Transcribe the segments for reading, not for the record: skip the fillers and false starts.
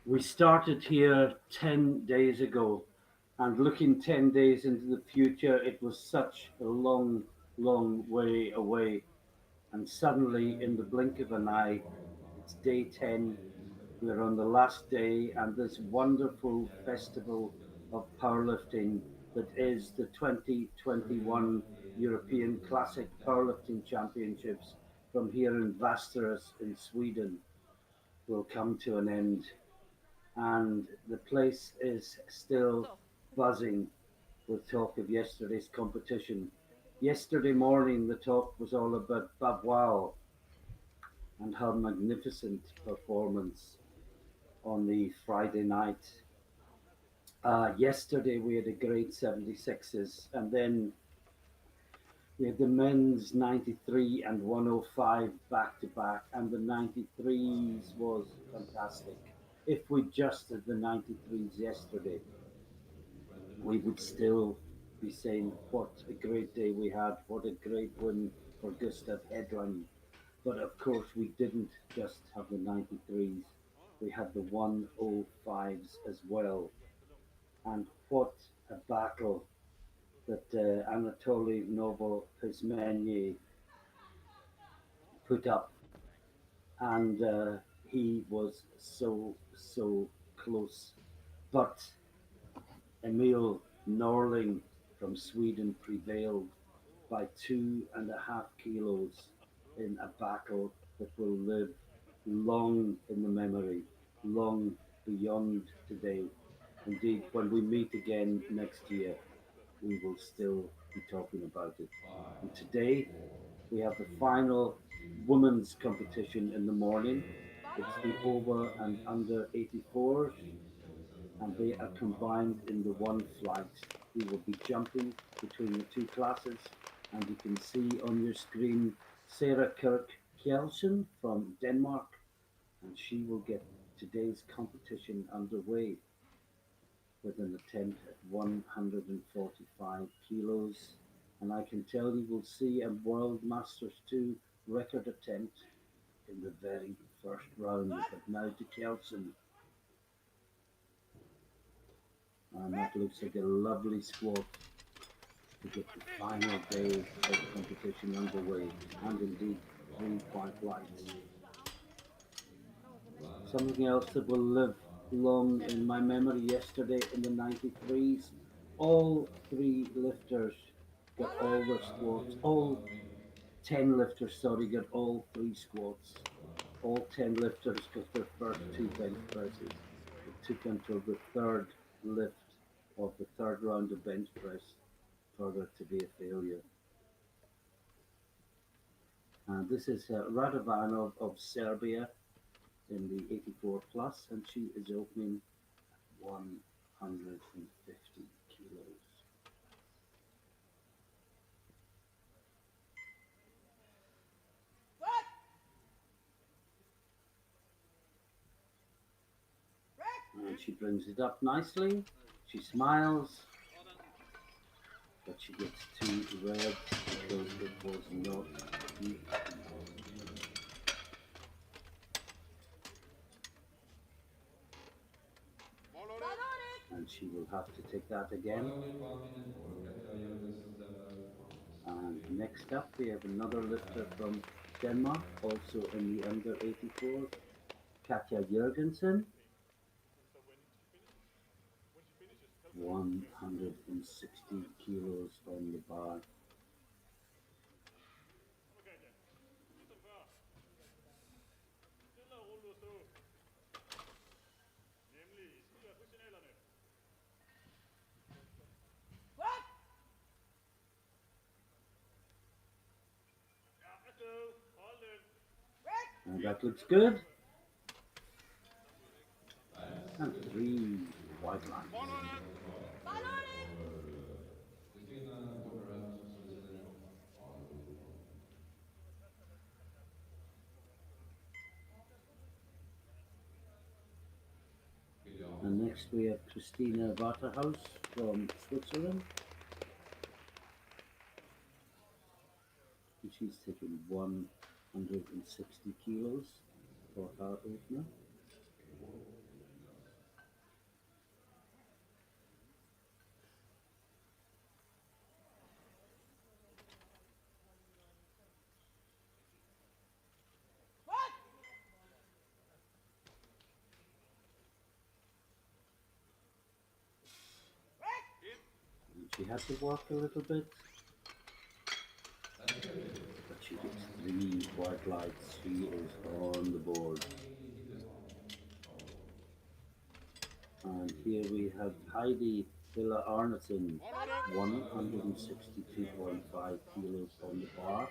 We started here 10 days ago, and looking 10 days into the future, it was such a long, long way away. And suddenly, in the blink of an eye, it's day 10. We're on the last day, and this wonderful festival of powerlifting that is the 2021 European Classic Powerlifting Championships from here in Västerås in Sweden will come to an end. And the place is still buzzing with talk of yesterday's competition. Yesterday morning, the talk was all about Babwao and her magnificent performance on the Friday night. Yesterday, we had a great 76s, and then we had the men's 93 and 105 back to back, and the 93s was fantastic. If we just did the 93s yesterday, we would still be saying what a great day we had, what a great win for Gustav Hedlund. But of course, we didn't just have the 93s, we had the 105s as well. And what a battle that Anatoly Novopizmenyi put up. And he was so close. But Emil Norling from Sweden prevailed by 2.5 kilos in a battle that will live long in the memory, long beyond today. Indeed, when we meet again next year, we will still be talking about it. And today, we have the final women's competition in the morning. It's the over and under 84s, and they are combined in the one flight. We will be jumping between the two classes, and you can see on your screen Sarah Kirk Kjelsen from Denmark, and she will get today's competition underway with an attempt at 145 kilos. And I can tell you will see a World Masters 2 record attempt in the very first round. But now to Kjelsen, and that looks like a lovely squat to get the final day of competition underway, and indeed 3 white lights. Something else that will live long in my memory yesterday in the 93s, all three lifters got all their squats, all 10 lifters, sorry, got all three squats. All 10 lifters got their first two bench presses. It took until the third lift of the third round of bench press for there to be a failure. And this is Radovanov of Serbia in the 84 plus, and she is opening 150 kilos. And she brings it up nicely. She smiles, but she gets two reds because it was not deep enough. And she will have to take that again. And next up, we have another lifter from Denmark, also in the under 84, Katja Jørgensen, 160 kilos on the bar. And that looks good. And 3 white lines. And next we have Christina Waterhaus from Switzerland. And she's taking 160 kilos for her opener. She had to work a little bit, but she gets three white lights. She is on the board. And here we have Heidi Hilla Arneson, 162.5 kilos on the bar.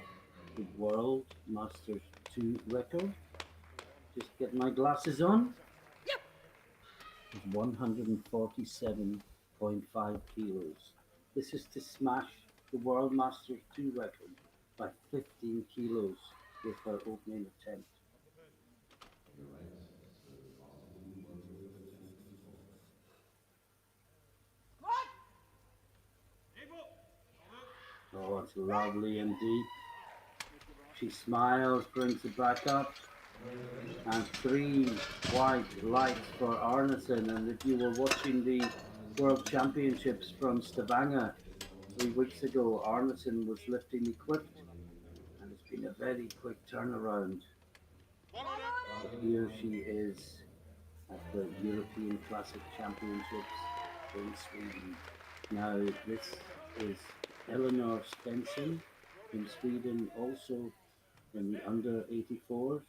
The World Masters 2 record. Just get my glasses on. Is 147.5 kilos. This is to smash the World Masters 2 record by 15 kilos with her opening attempt. Oh, it's lovely and deep. She smiles, brings it back up, and three white lights for Arneson. And if you were watching the World Championships from Stavanger 3 weeks ago, Arneson was lifting equipped, and it's been a very quick turnaround. But here she is at the European Classic Championships in Sweden. Now, this is Eleanor Stenson in Sweden, also in the under 84s.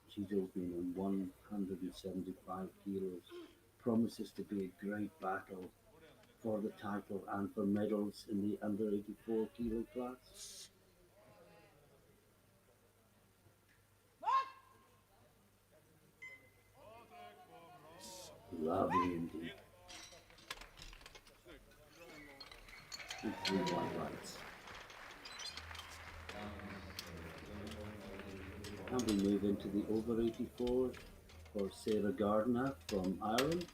She's opening in 175 kilos. Promises to be a great battle for the title and for medals in the under 84 kilo class. Lovely indeed. And three white lights. And we move into the over 84s for Sarah Gardner from Ireland,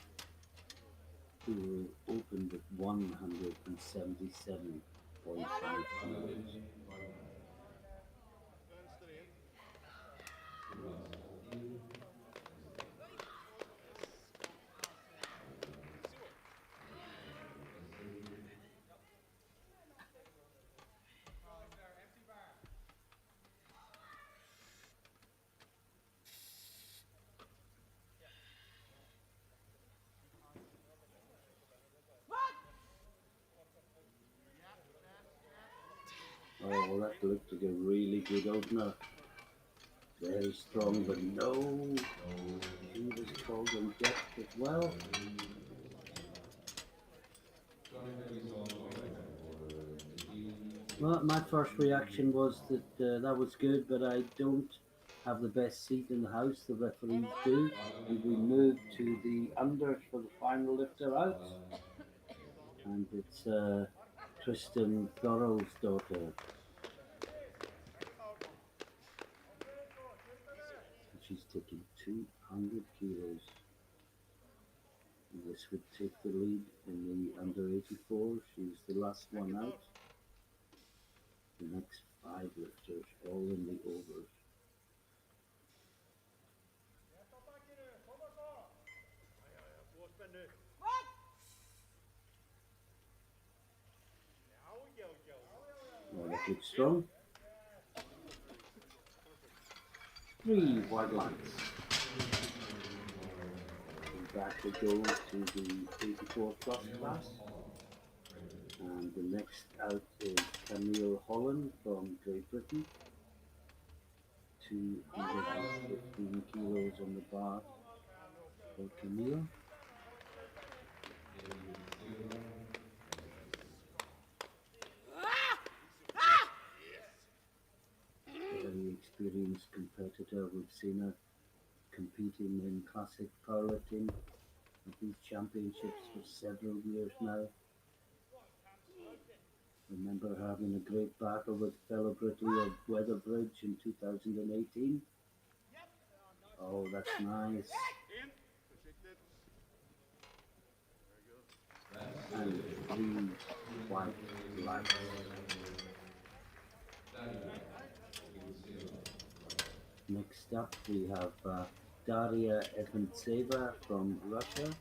who opened with 177.5 kilos. Oh, well, that looked like a really good opener. Very strong, but no, he was called in depth as well. Well, my first reaction was that that was good, but I don't have the best seat in the house. The referees do, and we move to the unders for the final lifter out, and it's Kristen Thorrell's daughter. She's taking 200 kilos. And this would take the lead in the under 84. She's the last one out. The next five lifters, all in the overs. Well, that looks strong. Three white lights. And back we go to the 84 plus class. And the next out is Camille Holland from Great Britain. 215 kilos on the bar for Camille. Very experienced competitor. We've seen her competing in classic powerlifting at these championships for several years now. Remember having a great battle with fellow Brittany of Weatherbridge in 2018. Oh, that's nice. And three white lights. Next up we have Daria Evantseva from Russia.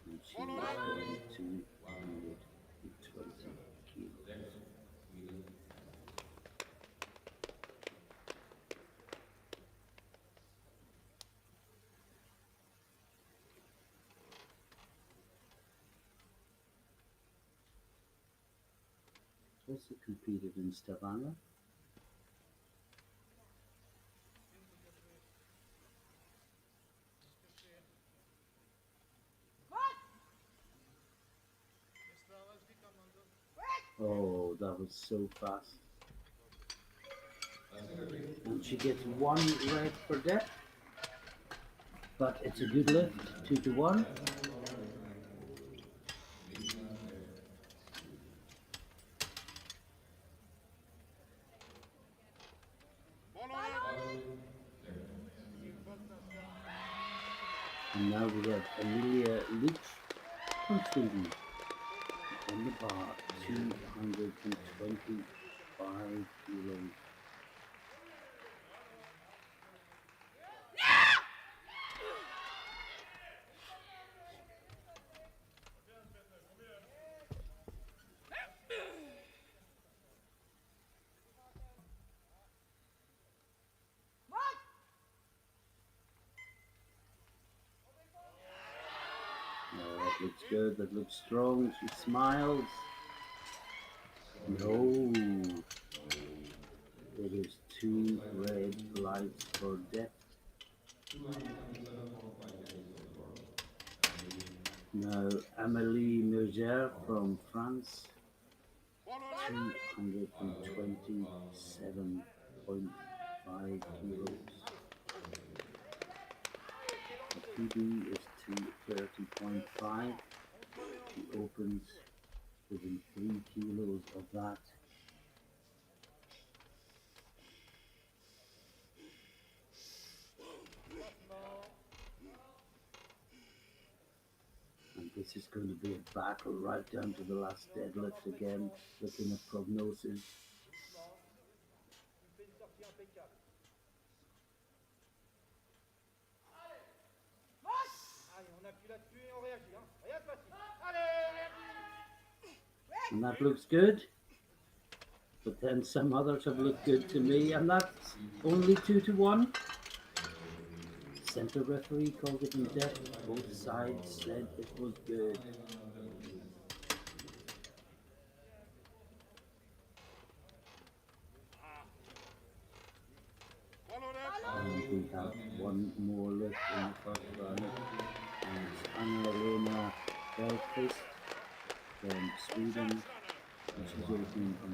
And she is going 220 kilos. Also competed in Stavanger. Oh, that was so fast. And she gets one red for depth, but it's a good lift, 2-1. And now we have Amelia Leach from Sweden on the bar, 225 kilos. That looks good, that looks strong. She smiles. No, it is two red lights for depth. Now, Amélie Mugère from France, 227.5 kilos. The PB is 230.5. She opens within 3 kilos of that. And this is going to be a battle right down to the last deadlift again, looking at prognosis. And that looks good. But then some others have looked good to me, and that's only 2-1. Center referee called it in depth. Both sides said it was good. And we have one more lift in the first round. And it's Anna-Lena Bergqvist from Sweden. And she's opening on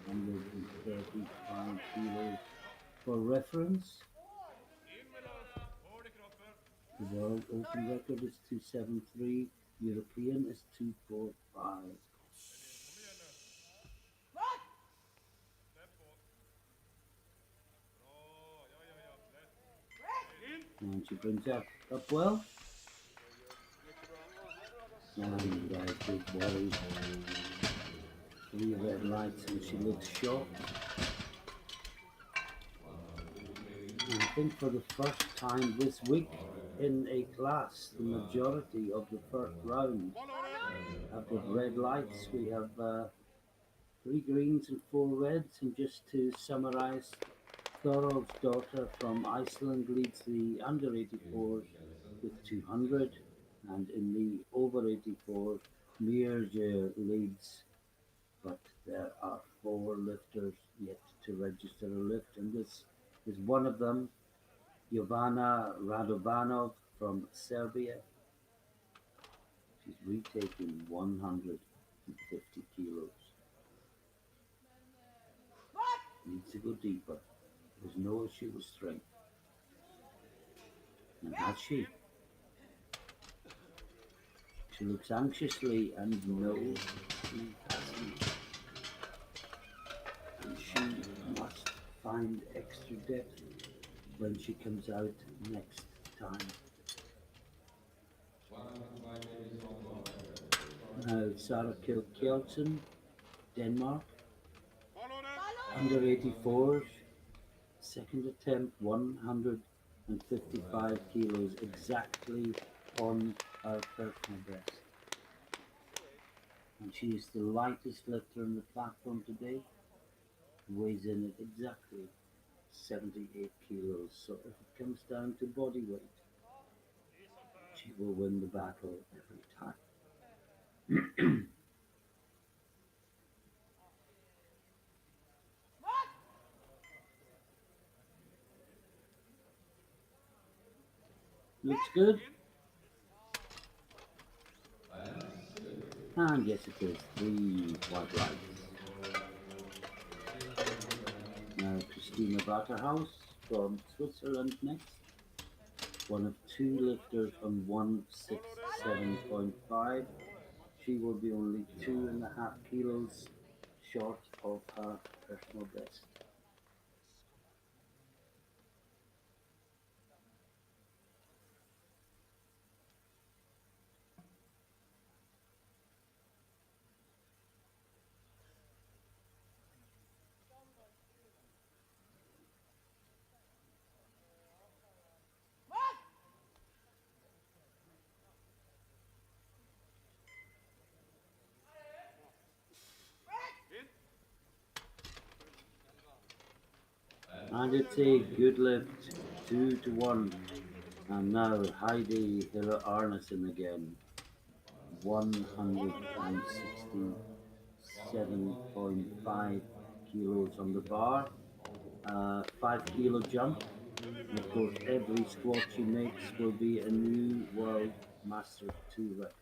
235 kilos. For reference, the world open record is 273. European is 245. And she brings up well. And big body, 3 red lights, and she looks shocked. And I think for the first time this week in a class, the majority of the first round have got red lights. We have 3 greens and 4 reds. And just to summarise, Thorolf's daughter from Iceland leads the under 84s with 200, and in the over 84, Mirja leads, but there are 4 lifters yet to register a lift, and this is one of them, Jovana Radovanov from Serbia. She's retaking 150 kilos. Needs to go deeper. There's no issue with strength. And has she? She looks anxiously, and no, she hasn't. And she must find extra depth when she comes out next time. Now, Sarah Kjeldsen, Denmark, under 84s, second attempt, 155 kilos, exactly on our personal best. And she is the lightest lifter on the platform today, weighs in at exactly 78 kilos. So if it comes down to body weight, she will win the battle every time. Looks good. And yes, it is. Three white lights. Now, Christina Waterhouse from Switzerland next. One of two lifters on 167.5. She will be only 2.5 kilos short of her personal best. And it's a good lift, 2-1. And now Heidi Hiller Arneson again, 167.5 kilos on the bar, 5 kilo jump. And of course, every squat she makes will be a new world Master 2 record.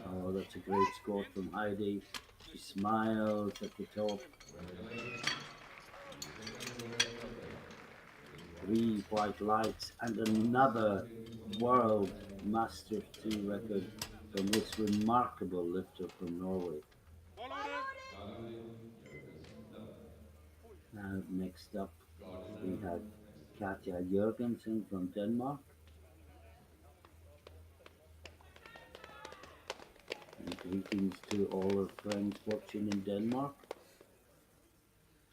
Oh, that's a great squat from Heidi. She smiles at the top. Three white lights and another world Master 2 record from this remarkable lifter from Norway. Now, next up, we have Katja Jørgensen from Denmark. And greetings to all our friends watching in Denmark.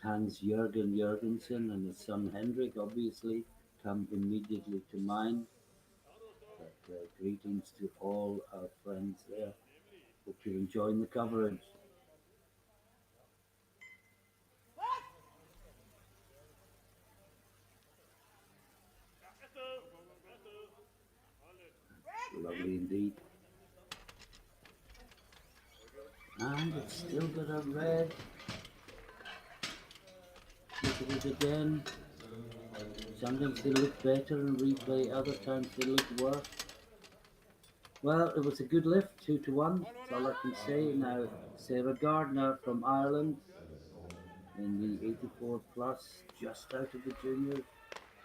Hans Jørgen Jørgensen and his son Henrik, obviously, come immediately to mind. But greetings to all our friends there. Hope you're enjoying the coverage. Lovely indeed. And it's still got a red. Look at it again. Sometimes they look better in replay, other times they look worse. Well, it was a good lift, 2-1. That's all I can say. Now, Sarah Gardner from Ireland in the 84 plus, just out of the juniors,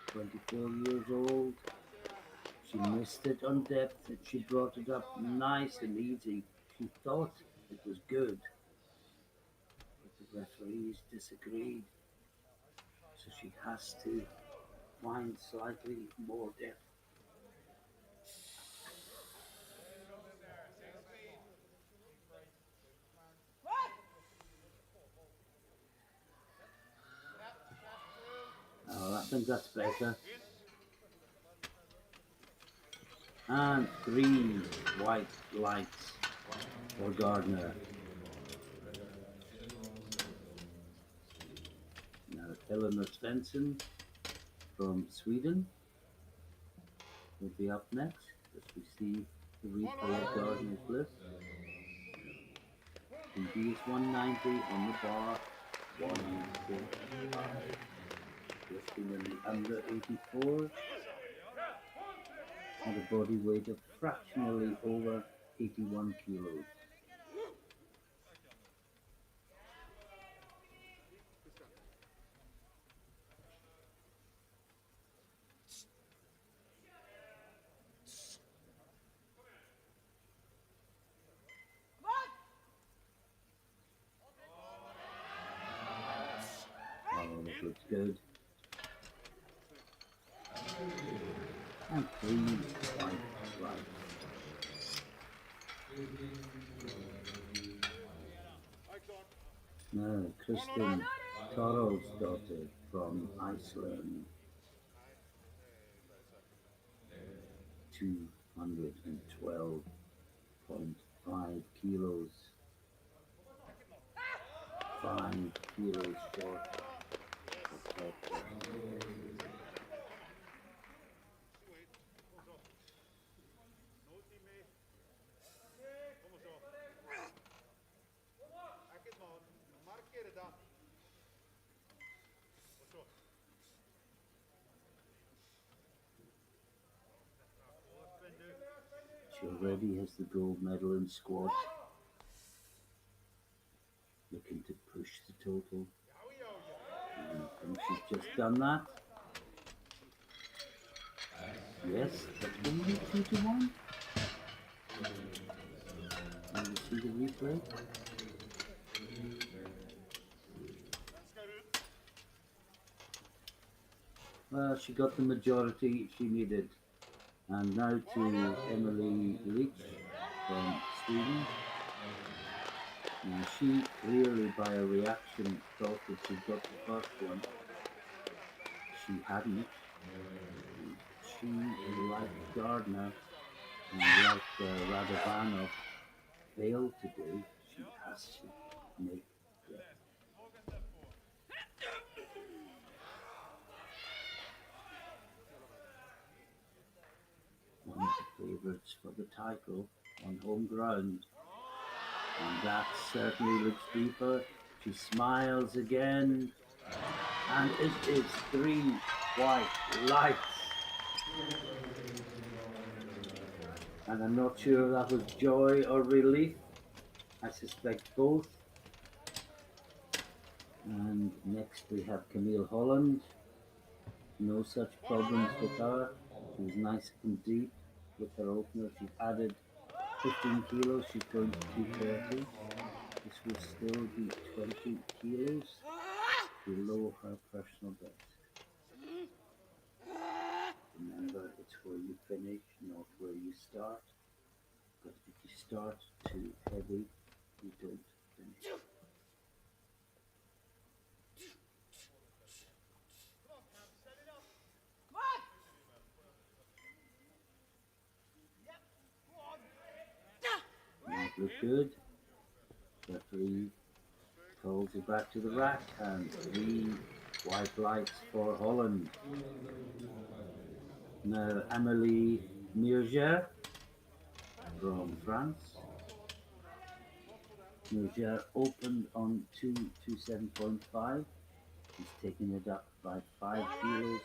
24 years old. She missed it on depth and she brought it up nice and easy. She thought it was good, but the referees disagreed. So she has to find slightly more depth. Oh, I think that's better. And three white lights for Gardner. Now Eleanor Svensson from Sweden will be up next as we see the replay of Gardner's lift. And he is 190 on the bar, 145. Lifting in the under 84 and a body weight of fractionally over 81 kilos. Oh, that looks good. And three white lights. Now, Kristin Thorolfsdottir from Iceland, 212.5 kilos, 5 kilos short of her best. She already has the gold medal in squat, looking to push the total. And she's just done that. Yes, that's only 2-1. And you see the replay. Well, she got the majority she needed. And now to Emily Leach from Sweden. And she clearly, by a reaction, thought that she got the first one. She hadn't. She, like Gardner and like Radovanov, failed to do. She has to make the one of the favourites for the title on home ground. And that certainly looks deeper. She smiles again. And it is 3 white lights. And I'm not sure if that was joy or relief. I suspect both. And next we have Camille Holland. No such problems with her. She was nice and deep with her opener. She's added 15 kilos. She's going to 230. This will still be 20 kilos below her personal best. Remember, it's where you finish, not where you start. But if you start too heavy, you don't finish. Might look good. Referee calls it back to the rack, and 3 white lights for Holland. Now Amélie Murger from France. Murger opened on 227.5. He's taken it up by 5 kilos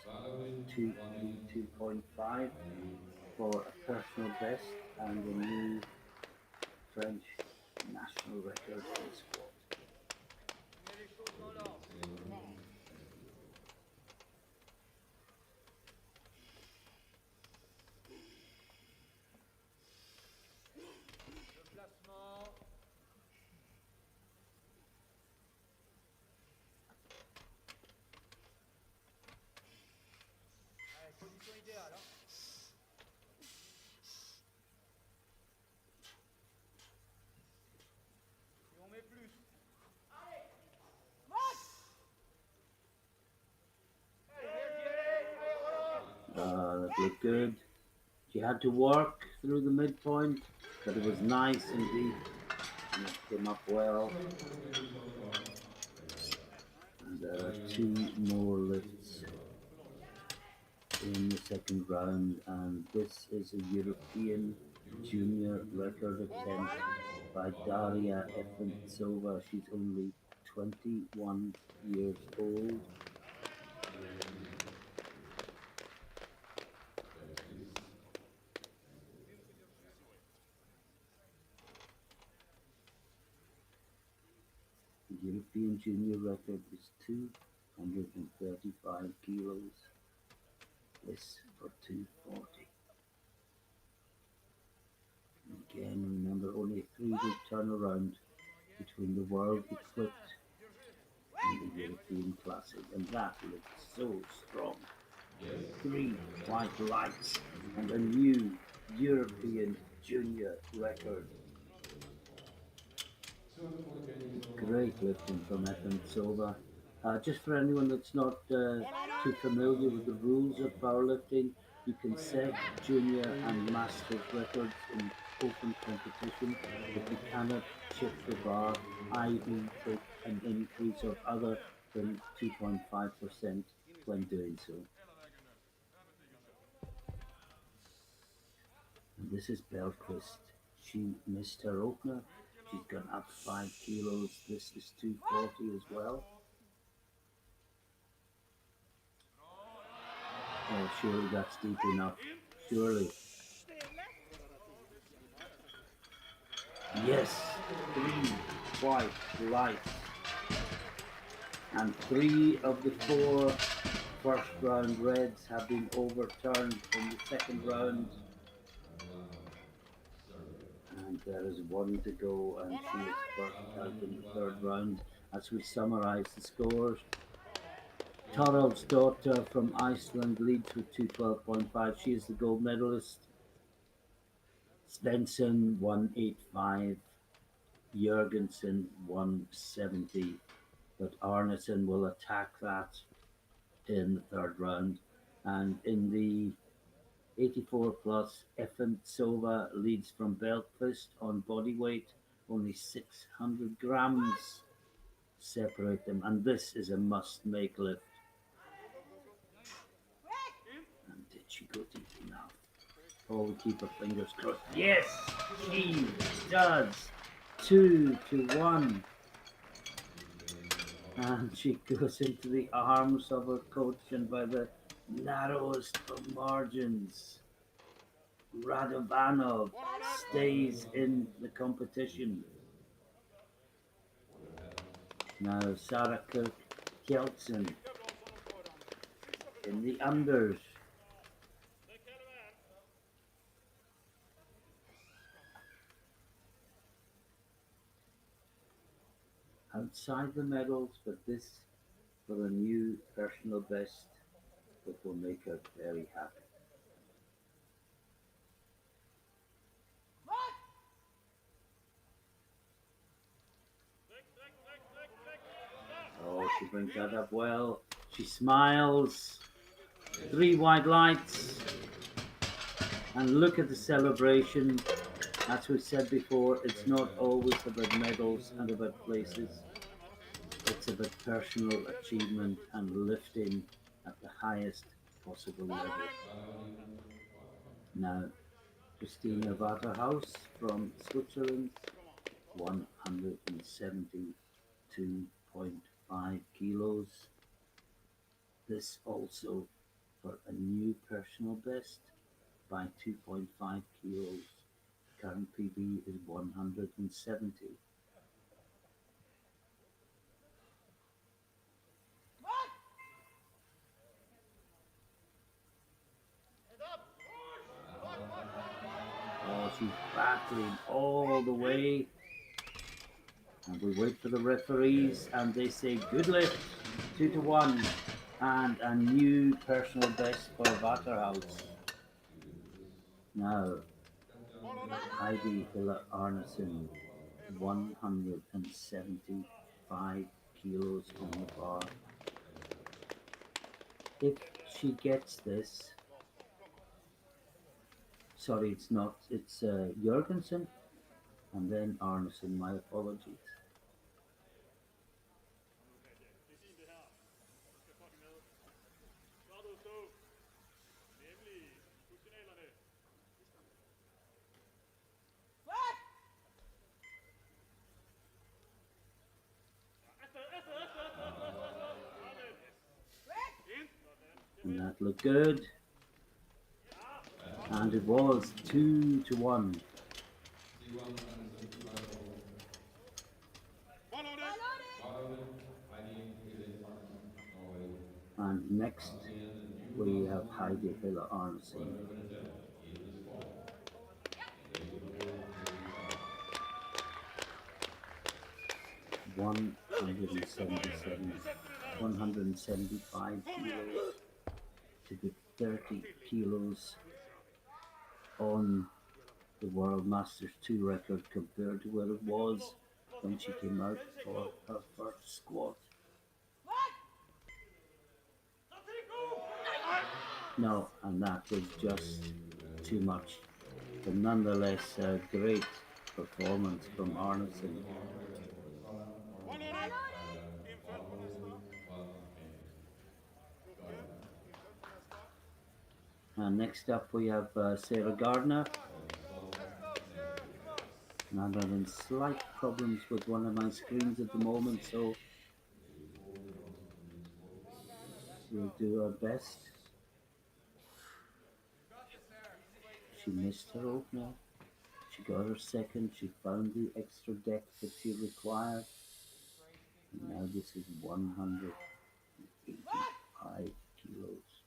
to 232.5 for a personal best and a new French national record in squat. That looked good. She had to work through the midpoint, but it was nice and deep. And it came up well. And there are 2 more lifts in the second round, and this is a European junior record attempt by Daria Efantsova. She's only 21 years old. The European junior record is 235 kilos. This for 240. Again, remember, only a 3-week turnaround between the World Equipped and the European Classic, and that looks so strong. 3 white lights and a new European junior record. Great lifting from Efantsova. Just for anyone that's not too familiar with the rules of powerlifting, you can set junior and masters records in open competition, but you cannot shift the bar, i.e. take an increase of other than 2.5% when doing so. And this is Belquist. She missed her opener. She's gone up 5 kilos. This is 240 as well. Oh, surely that's deep enough. Surely. Yes, three white lights. And three of the four first round reds have been overturned in the second round. And there is one to go, and she is first out in the third round. As we summarise the scores, Torald's daughter from Iceland leads with 212.5. She is the gold medalist. Svensson 185, Jurgensen 170. But Arneson will attack that in the third round. And in the 84 plus, Efentsova leads from Belfast on body weight, only 600 grams separate them. And this is a must make lift. And did she go deep enough? Oh, we keep our fingers crossed. Yes, she does. 2-1. And she goes into the arms of her coach, and by the narrowest of margins, Radovanov stays in the competition. Now Sarah Kjelsen in the unders. Outside the medals, but this for a new personal best that will make her very happy. Oh, she brings that up well. She smiles. Three white lights. And look at the celebration. As we said before, it's not always about medals and about places. It's about personal achievement and lifting at the highest possible level. Now, Christina Waterhaus from Switzerland, 172.5 kilos. This also for a new personal best by 2.5 kilos. Current PB is 170. Oh, she's battling all the way. And we wait for the referees, and they say good lift, 2-1, and a new personal best for Waterhouse. Now, Heidi Hiller Arneson, 175 kilos on the bar. If she gets this, sorry, it's not, it's Jorgensen, and then Arneson, my apologies. And that looked good. And it was 2-1. And next we have Heidi Hiller Arneson. 177, 175 kilos to the 30 kilos on the World Masters 2 record compared to where it was when she came out for her first squat. No, and that was just too much. But nonetheless, a great performance from Arneson. And next up we have Sarah Gardner. And I'm having slight problems with one of my screens at the moment, so we'll do our best. She missed her opener. She got her second. She found the extra depth that she required. And now this is 185 kilos.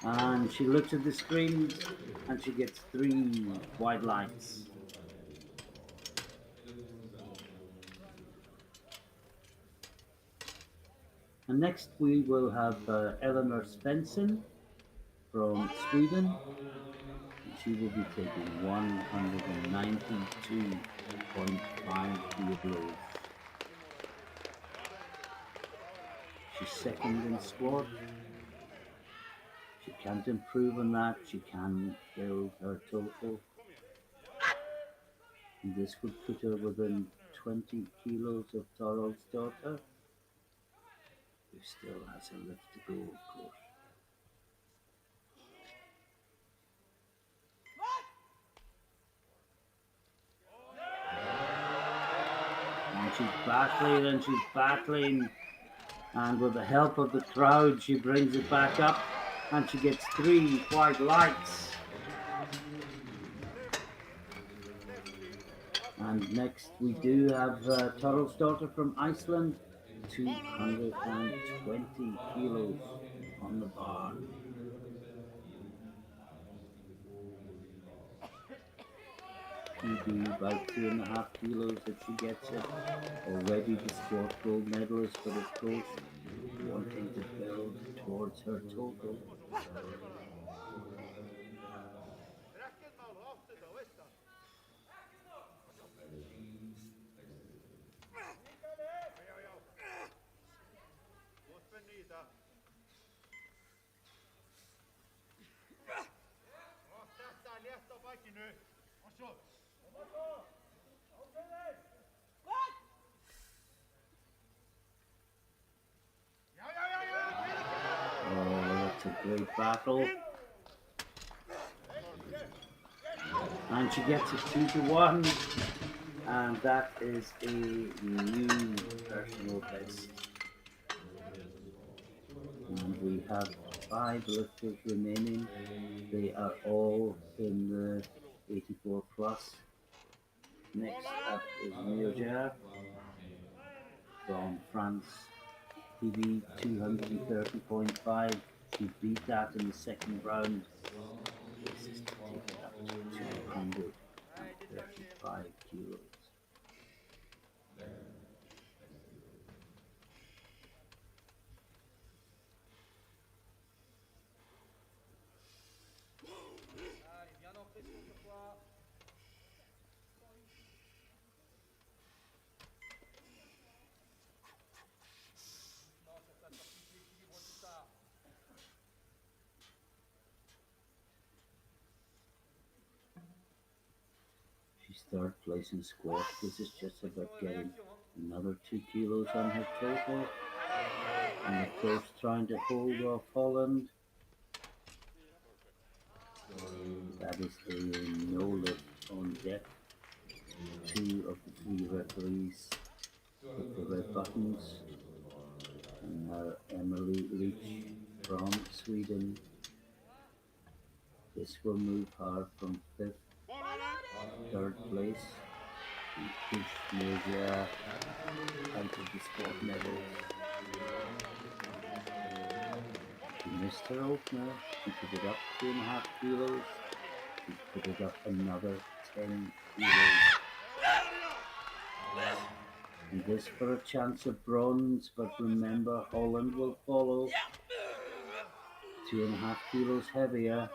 And she looks at the screens and she gets 3 white lights. And next we will have Eleanor Svensson from Sweden. And she will be taking 192.5 kilos. She's second in squat. She can't improve on that. She can build her total. And this would put her within 20 kilos of Thorald's daughter, who still has a lift to go, of course. And she's battling, and with the help of the crowd, she brings it back up, and she gets 3 white lights. And next we do have Thorald's daughter from Iceland, 220 kilos on the bar. PB by 2.5 kilos if she gets it. Already the sport gold medalist, but of course wanting to build towards her total. Oh, that's a great battle. And she gets it 2-1. And that is a new personal best. And we have 5 lifters remaining. They are all in the 84 plus. Next up is Mioja from France. PB 230.5. She beat that in the second round. This is to take it up to 235 kilos. She's third place in squat. This is just about getting another 2 kilos on her total. And of course trying to hold off Holland. That is a no lift on deck. 2 of the 3 referees with the red buttons. And now Emily Leach from Sweden. This will move her from 5th, 3rd place. And push Malaysia out of the sport medals. She missed her opener. She put it up 2.5 kilos. She put it up another 10 kilos. And this for a chance of bronze, but remember Holland will follow. 2.5 kilos heavier.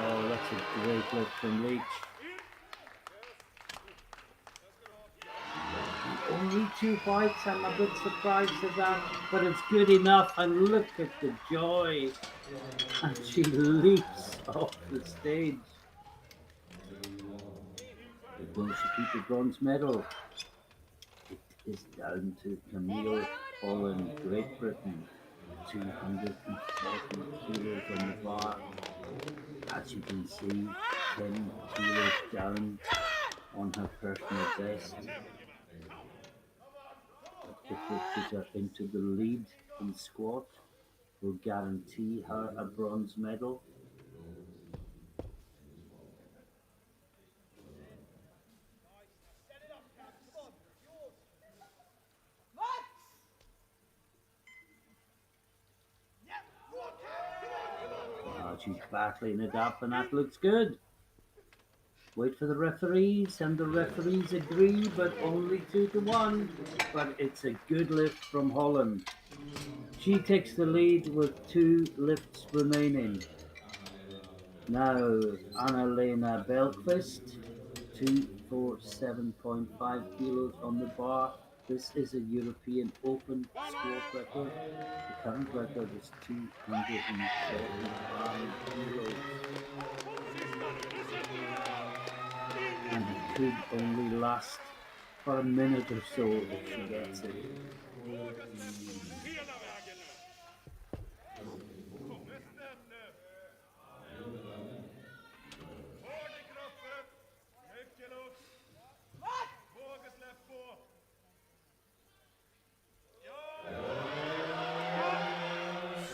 Oh, that's a great lift from Leach. Only 2 whites, I'm a bit surprised at that, but it's good enough, and look at the joy. And she leaps off the stage. Will she keep the bronze medal? It is down to Camille Holland, Great Britain, 240 kilos on the bar. As you can see, 10 kilos down on her personal best. It pushes her into the lead in squat, will guarantee her a bronze medal. She's battling it up, and that looks good. Wait for the referees, and the referees agree, but only 2-1. But it's a good lift from Holland. She takes the lead with 2 lifts remaining. Now, Annalena Belquist, 247.5 kilos on the bar. This is a European Open squat record. The current record is 245 kilos. And it could only last for a minute or so if she gets it.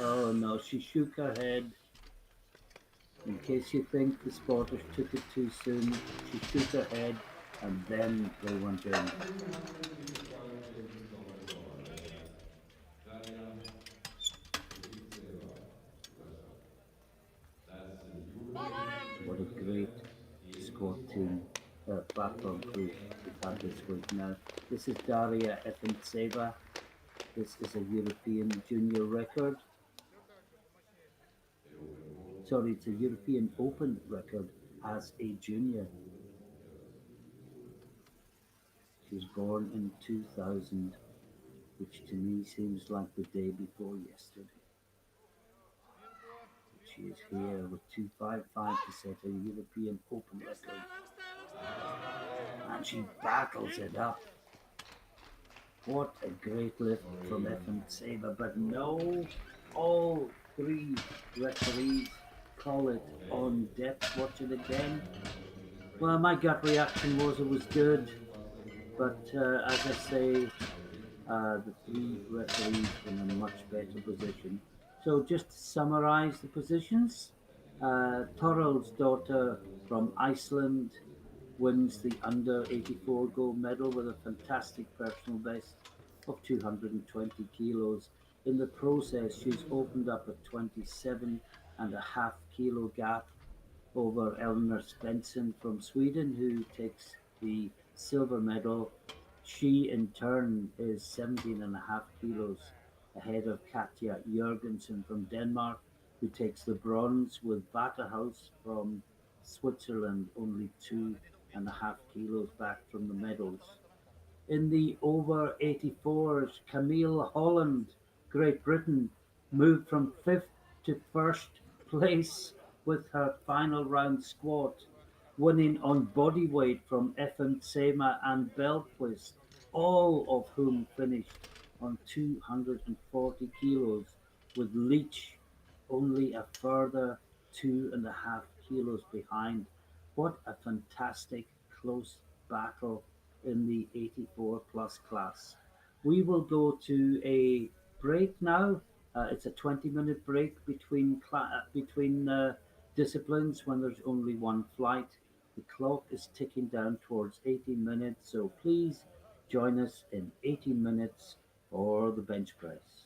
Oh no, she shook her head. In case you think the spotters took it too soon, she shook her head and then they went in. What a great squad team, platform crew we've had this week now. This is Daria Efantseva. This is a European junior record. Sorry, it's a European Open record as a junior. She was born in 2000, which to me seems like the day before yesterday. She is here with 255 to set a European Open record. And she battles it up. What a great lift from Efantseva, but no, all 3 referees call it on depth. Watch it again. Well, my gut reaction was it was good, but as I say, the 3 referees in a much better position. So just to summarize the positions, Torrell's daughter from Iceland wins the under 84 gold medal with a fantastic personal best of 220 kilos. In the process, she's opened up a 27.5 kilo gap over Eleanor Svensson from Sweden, who takes the silver medal. She, in turn, is 17.5 kilos ahead of Katja Jurgensen from Denmark, who takes the bronze, with Waterhaus from Switzerland only 2.5 kilos back from the medals. In the over 84s, Camille Holland, Great Britain, moved from fifth to first place with her final round squat, winning on body weight from Sema and Belquist, all of whom finished on 240 kilos, with Leach only a further 2.5 kilos behind. What a fantastic close battle in the 84 plus class. We will go to a break now. It's a 20-minute break between disciplines when there's only one flight. The clock is ticking down towards 18 minutes, so please join us in 18 minutes for the bench press.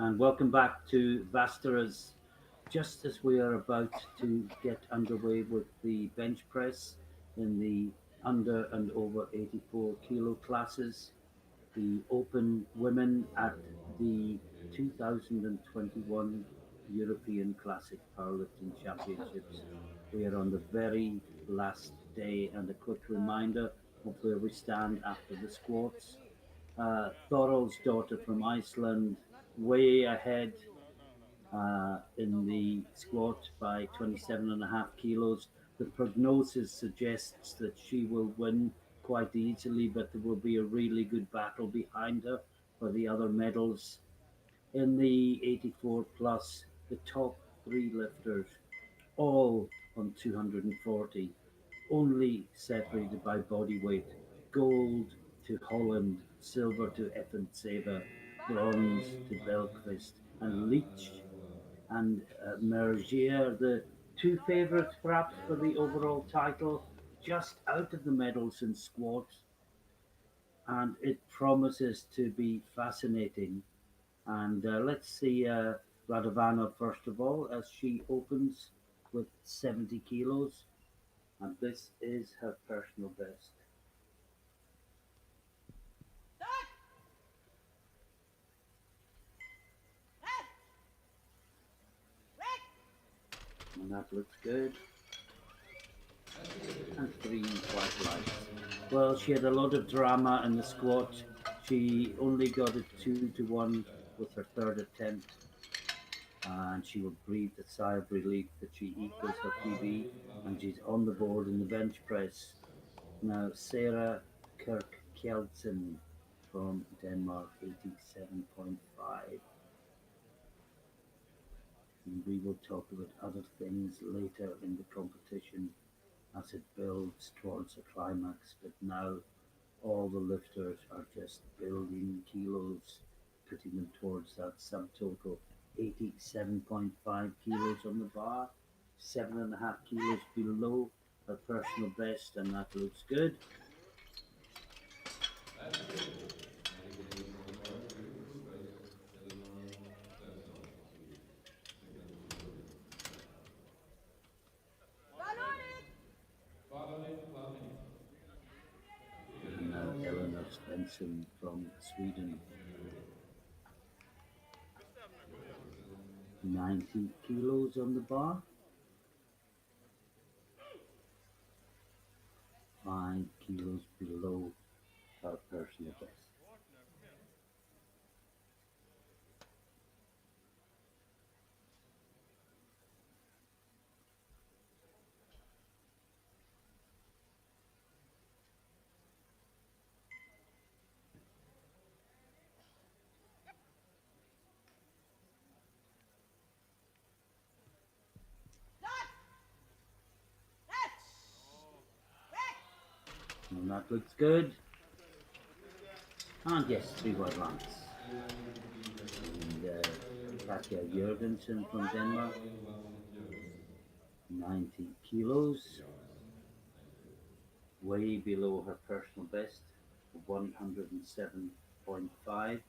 and welcome back to Vastaras. Just as we are about to get underway with the bench press in the under and over 84 kilo classes, the Open Women at the 2021 European Classic Powerlifting Championships. We are on the very last day, and a quick reminder of where we stand after the squats. Thorol's daughter from Iceland, way ahead in the squat by 27 and a half kilos. The prognosis suggests that she will win quite easily, but there will be a really good battle behind her for the other medals. In the 84 plus, the top three lifters, all on 240, only separated by body weight. Gold to Holland, silver to Effenseva, bronze to Belquist, and Leach and Mergier, the two favourites perhaps for the overall title, just out of the medals in squat, and it promises to be fascinating. And let's see Radovana first of all as she opens with 70 kilos, and this is her personal best. And that looks good. And three white lights. Well, she had a lot of drama in the squat. She only got it 2-1 with her third attempt, and she will breathe a sigh of relief that she equals her PB, and she's on the board in the bench press. Now, Sarah Kirk Kjeldsen from Denmark, 87.5. And we will talk about other things later in the competition as it builds towards a climax, but now all the lifters are just building kilos, putting them towards that subtotal. 87.5 kilos on the bar, 7.5 kilos below her personal best, and that looks good. And now Eleanor Svensson from Sweden, 90 kilos on the bar, 5 kilos below her personal best. And that looks good. And yes, three white lines. And Katja Jørgensen from Denmark, 90 kilos, way below her personal best, 107.5,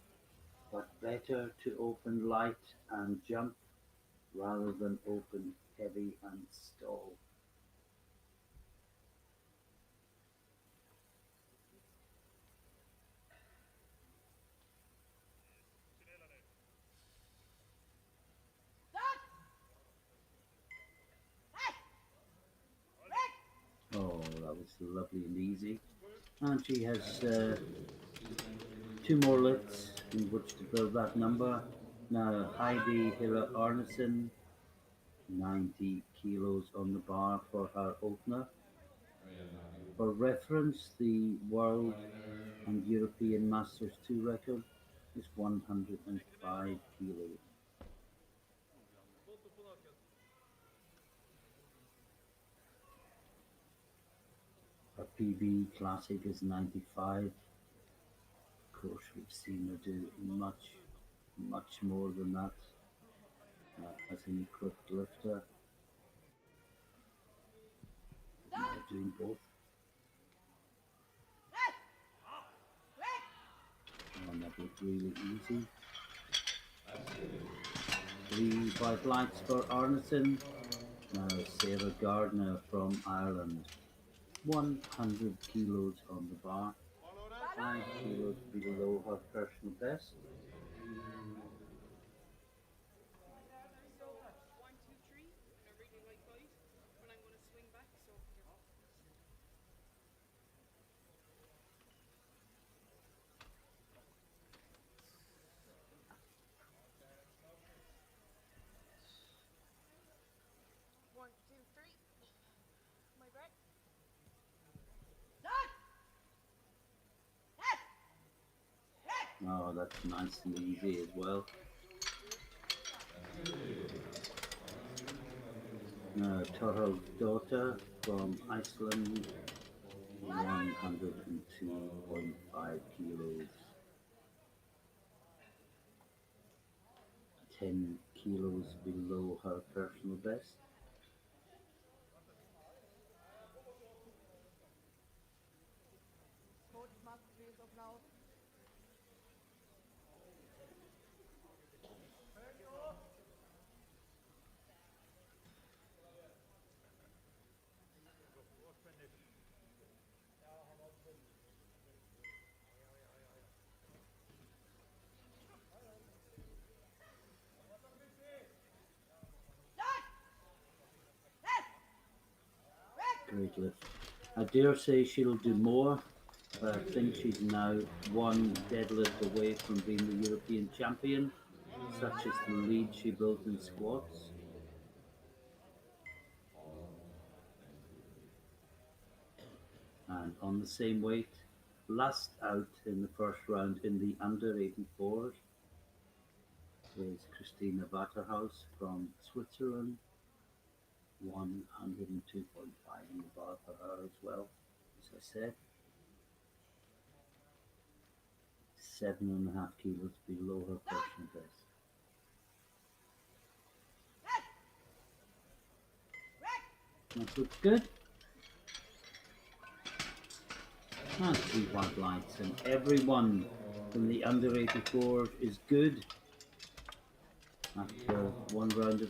but better to open light and jump rather than open heavy and stall. Oh, that was lovely and easy. And she has two more lifts in which to build that number. Now, Heidi Hiller Arnesen, 90 kilos on the bar for her opener. For reference, the world and European Masters 2 record is 105 kilos. Her PB classic is 95. Of course, we've seen her do much more than that as an equipped lifter. They're doing both. And that looked really easy. Three white lights for Arneson. Now Sarah Gardner from Ireland. 100 kilos on the bar. 5 kilos below her personal best. Oh, that's nice and easy as well. Torhild's daughter from Iceland, 102.5 kilos. 10 kilos below her personal best. Great lift. I dare say she'll do more, but I think she's now one deadlift away from being the European champion, such as the lead she built in squats. And on the same weight, last out in the first round in the under 84s is Christina Waterhaus from Switzerland, 102.5 in the bar for her as well. As I said, 7.5 kilos below her personal best. That looks good. And three white lights, and everyone from the under 84 is good after one round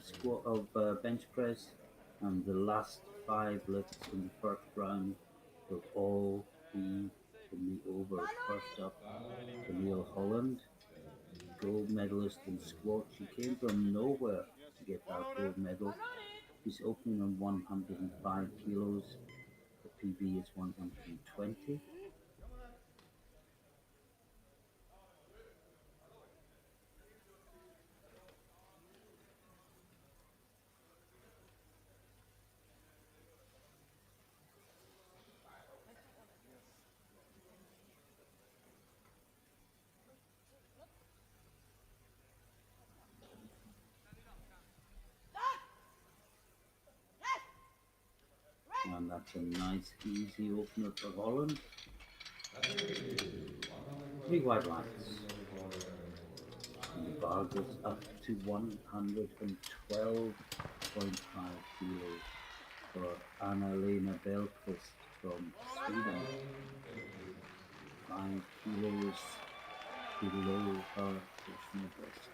of bench press, and the last five lifts in the first round will all be in the overs. First up, Camille Holland, gold medalist in squat. She came from nowhere to get that gold medal. She's opening on 105 kilos. The PB is 120. And that's a nice, easy opener for Holland. Three white lights. And the bar goes up to 112.5 kilos for Anna-Lena Belqvist from Sweden. 5 kilos below her personal best.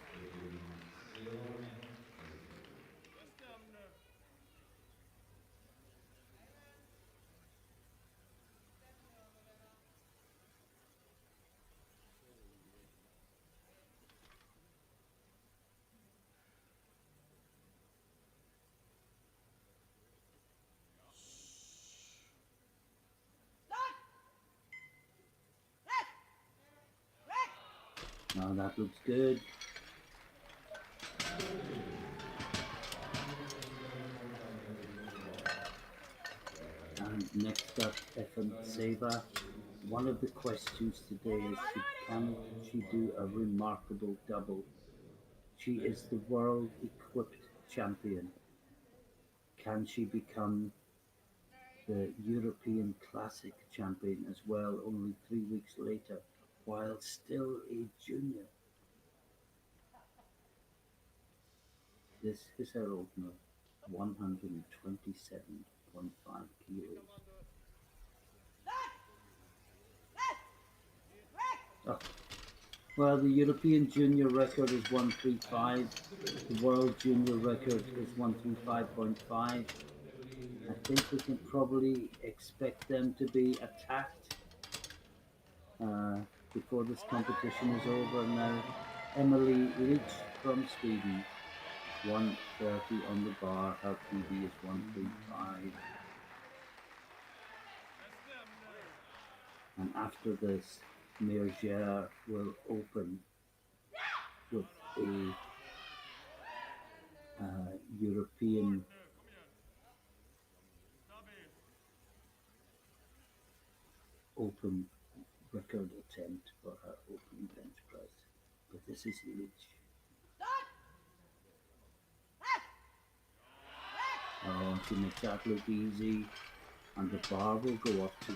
Now that looks good. And next up, Efan Seva. One of the questions today is, can she do a remarkable double? She is the world equipped champion. Can she become the European Classic champion as well, only 3 weeks later, while still a junior? This is her opener, 127.5 kilos. Oh, Well, the European junior record is 135. The world junior record is 135.5. I think we can probably expect them to be attacked uh, before this competition is over. Now, Emily Leach from Sweden, 130 on the bar. Her PB is 135. And after this, Mergier will open with a European Open record attempt for her open bench press. But this is Leach. Oh, she makes that look easy. And the bar will go up to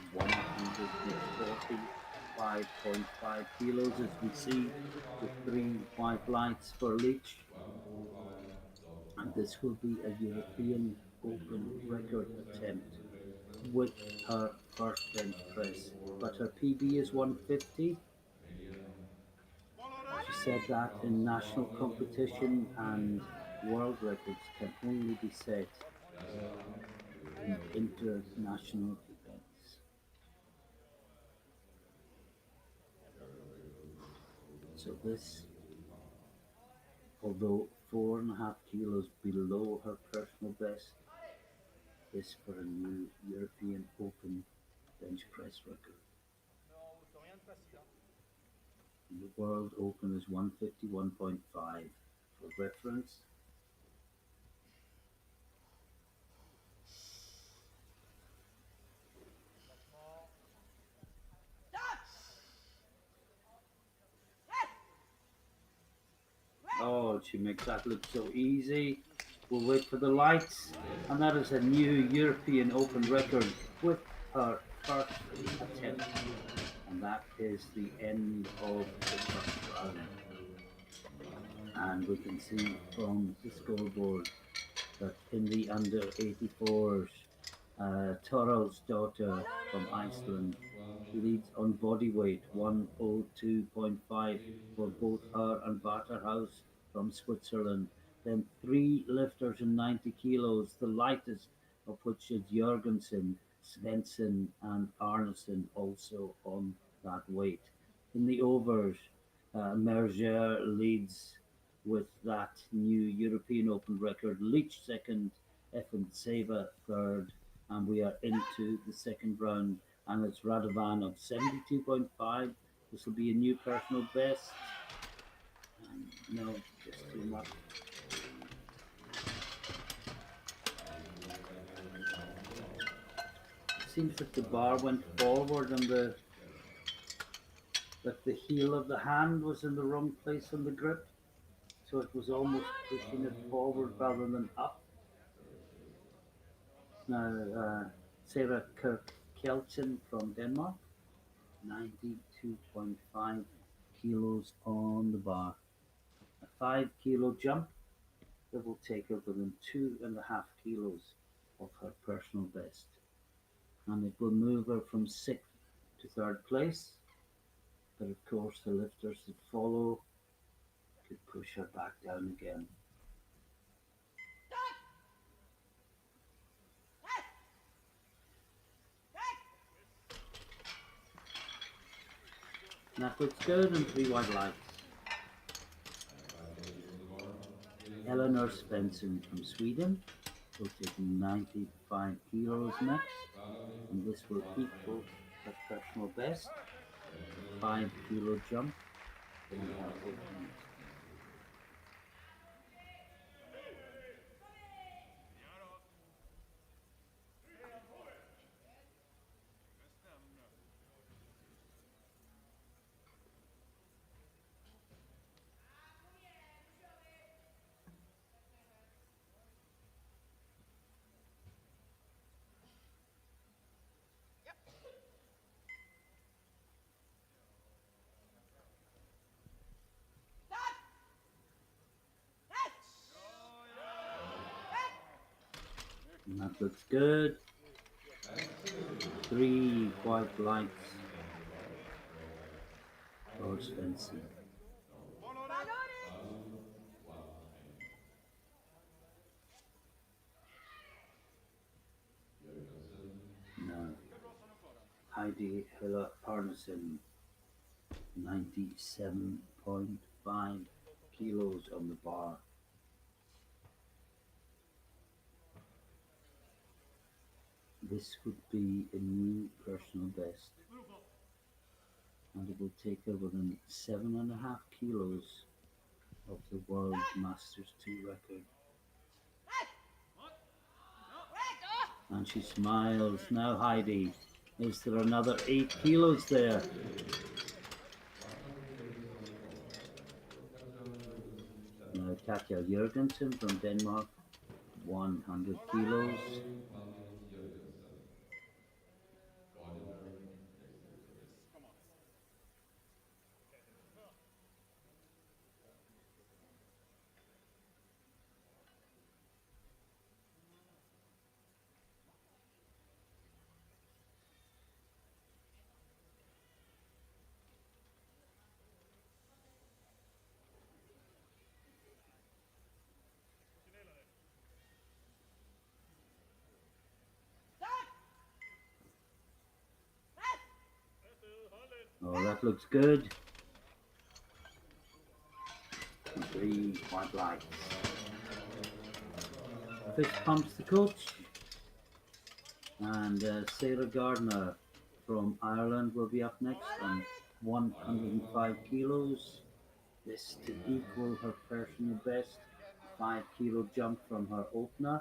145.5 kilos as we see with three white lights for Leach. And this will be a European Open record attempt with her first bench press. But her PB is 150. She said that in national competition and world records can only be set in international events. So this, although 4.5 kilos below her personal best, is for a new European Open bench press record. The World Open is 151.5 for reference. Oh, she makes that look so easy. We'll wait for the lights. And that is a new European Open record with her first attempt. And that is the end of the first round. And we can see from the scoreboard that in the under 84s, Toro's daughter from Iceland leads on body weight 102.5 for both her and Waterhouse from Switzerland. Then three lifters in 90 kilos, the lightest of which is Jorgensen, Svensson, and Arneson also on that weight. In the overs, Merger leads with that new European Open record. Leach second, Seva third, and we are into the second round. And it's Radovan of 72.5. This will be a new personal best. And no, just too much. It seems that the bar went forward and that the heel of the hand was in the wrong place on the grip. So it was almost pushing it forward rather than up. Now, Sarah Kirk Kelchen from Denmark, 92.5 kilos on the bar. A 5 kilo jump that will take her within 2.5 kilos of her personal best. And it will move her from sixth to third place. But of course, the lifters that follow could push her back down again. And that looks good, and three white lights. Eleanor Svensson from Sweden will take 95 kilos next, and this will equal her personal best. 5 kilo jump in her opening. And that looks good. Three white lights for Svensson. Heidi Hiller Parnasson, 97.5 kilos on the bar. This would be a new personal best, and it will take her within 7.5 kilos of the World Masters 2 record. And she smiles. Now, Heidi, is there another 8 kilos there? Now, Katja Jurgensen from Denmark, 100 kilos. Oh, that looks good. 3 white lights. Fist pumps the coach. And Sarah Gardner from Ireland will be up next on 105 kilos. This to equal her personal best. 5 kilo jump from her opener.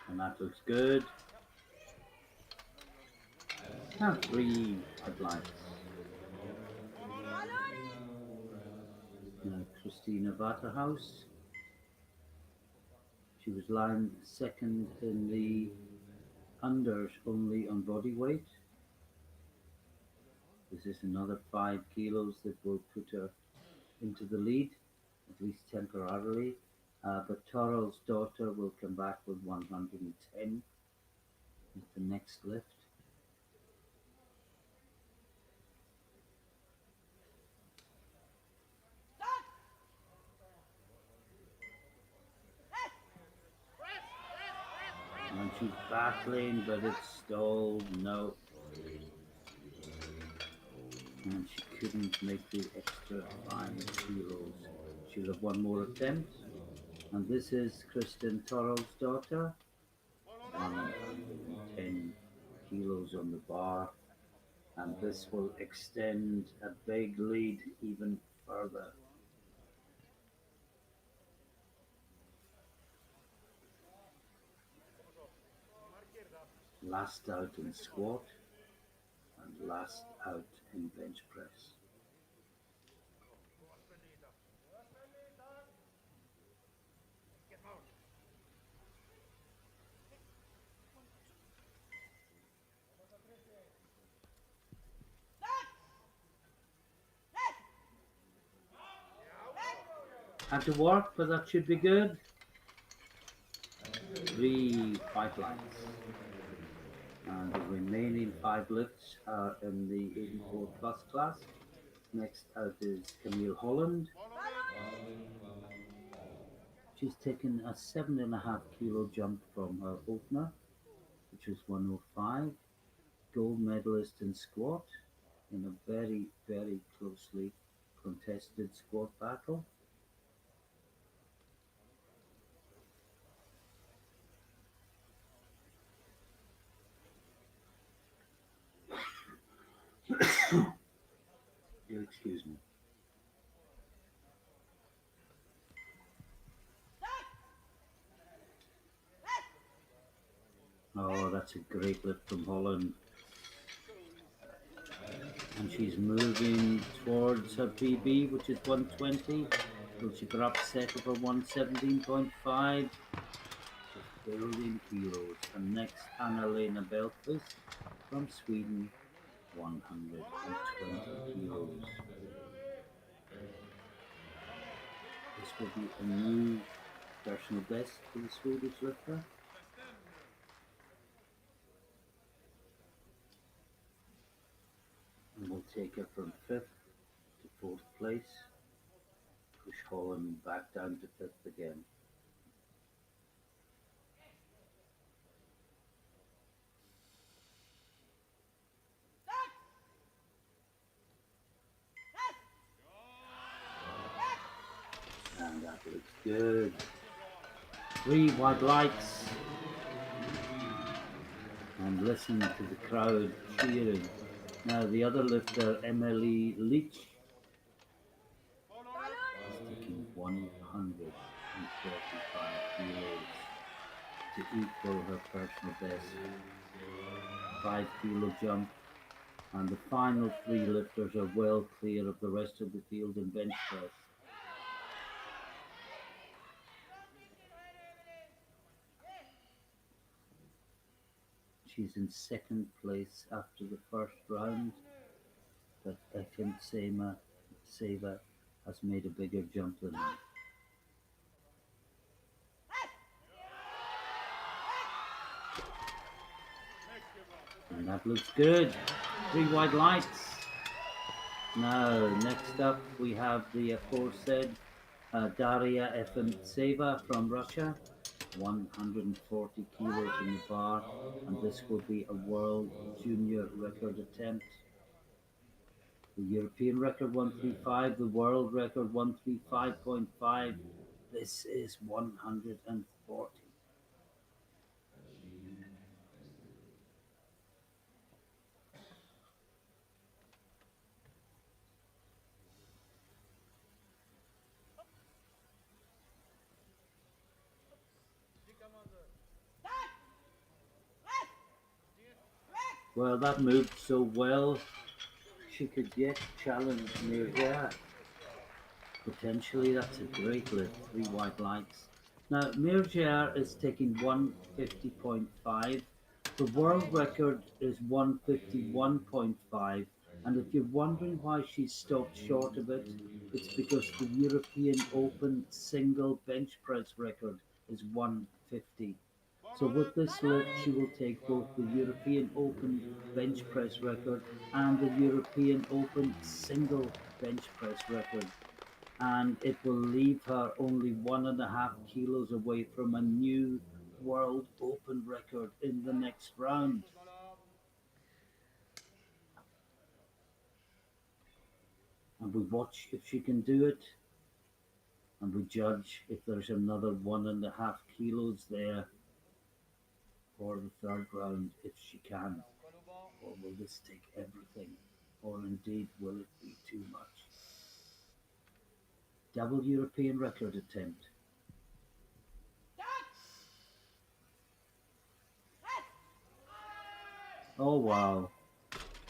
And that looks good. And 3 headlights. Now Christina Waterhouse. She was lying second in the unders only on body weight. This is another 5 kilos that will put her into the lead, at least temporarily. But Toral's daughter will come back with 110 with the next lift. And she's battling, but it's stalled. No. And she couldn't make the extra 5 kilos. She'll have one more attempt. And this is Kristen Toral's daughter. 110 kilos on the bar. And this will extend a big lead even further. Last out in squat and last out in bench press. Had to work, but that should be good. 3 white lights. And the remaining 5 lifts are in the 84 plus class. Next out is Camille Holland. She's taken a 7.5 kilo jump from her opener, which was 105. Gold medalist in squat in a very, very closely contested squat battle. Excuse me. Oh, that's a great lift from Holland. And she's moving towards her PB, which is 120. Will she perhaps settle for 117.5? Just building kilos. And next, Anna-Lena Belfast from Sweden, 120 kilos. This will be a new personal best for the Swedish lifter. And we'll take her from fifth to fourth place, push Holland back down to fifth again. And that looks good. Three white lights. And listen to the crowd cheering. Now the other lifter, Emily Leach, is taking 135 kilos to equal her personal best. 5 kilo jump, and the final three lifters are well clear of the rest of the field in bench press. She's in second place after the first round, but Ekin Seva has made a bigger jump than her. And that looks good. Three white lights. Now, next up we have the aforesaid Daria Efentseva from Russia, 140 kilos in the bar, and this will be a world junior record attempt. The European record 135, the world record 135.5. This is 140. Well, that moved so well, she could yet challenge Mirja. Potentially, that's a great lift. Three white lights. Now, Mirja is taking 150.5. The world record is 151.5. And if you're wondering why she stopped short of it, it's because the European Open single bench press record is 150. So with this lift, she will take both the European Open bench press record and the European Open single bench press record, and it will leave her only 1.5 kilos away from a new World Open record in the next round. And we watch if she can do it, and we judge if there's another 1.5 kilos there for the third round if she can. Or will this take everything? Or indeed will it be too much? Double European record attempt. Oh wow.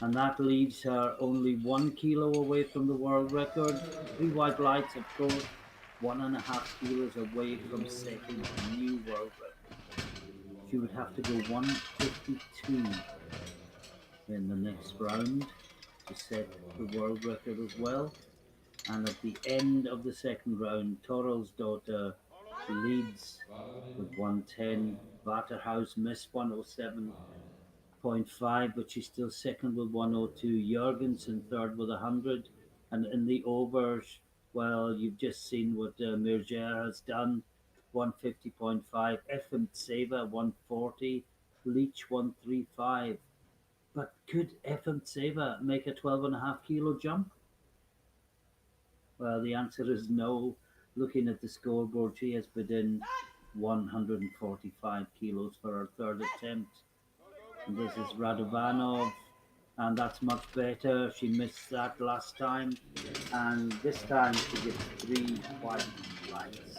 And that leaves her only 1 kilo away from the world record. Three white lights, of course, 1.5 kilos away from setting a new world record. She would have to go 152 in the next round to set the world record as well. And at the end of the second round, Toral's daughter leads with 110. Waterhouse missed 107.5, but she's still second with 102. Jorgensen third with 100. And in the overs, well, you've just seen what Mirja has done. 150.5. Efim Seva 140. Leach 135. But could Efim Seva make a 12.5 kilo jump? Well, the answer is no. Looking at the scoreboard, she has put in 145 kilos for her third attempt. And this is Radovanov, and that's much better. She missed that last time, and this time she gets three white lights.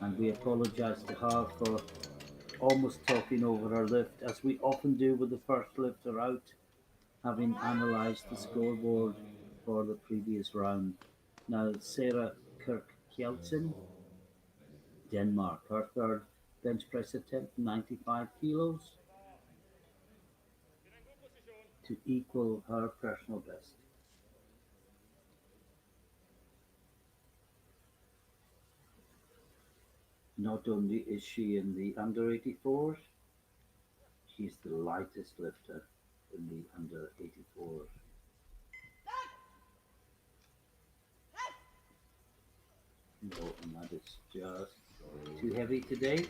And we apologise to her for almost talking over her lift, as we often do with the first lifter out, having analysed the scoreboard for the previous round. Now, Sarah Kirk Kjeldsen, Denmark, her third bench press attempt, 95 kilos to equal her personal best. Not only is she in the under 84s, she's the lightest lifter in the under 84s. No, and that is just too heavy today.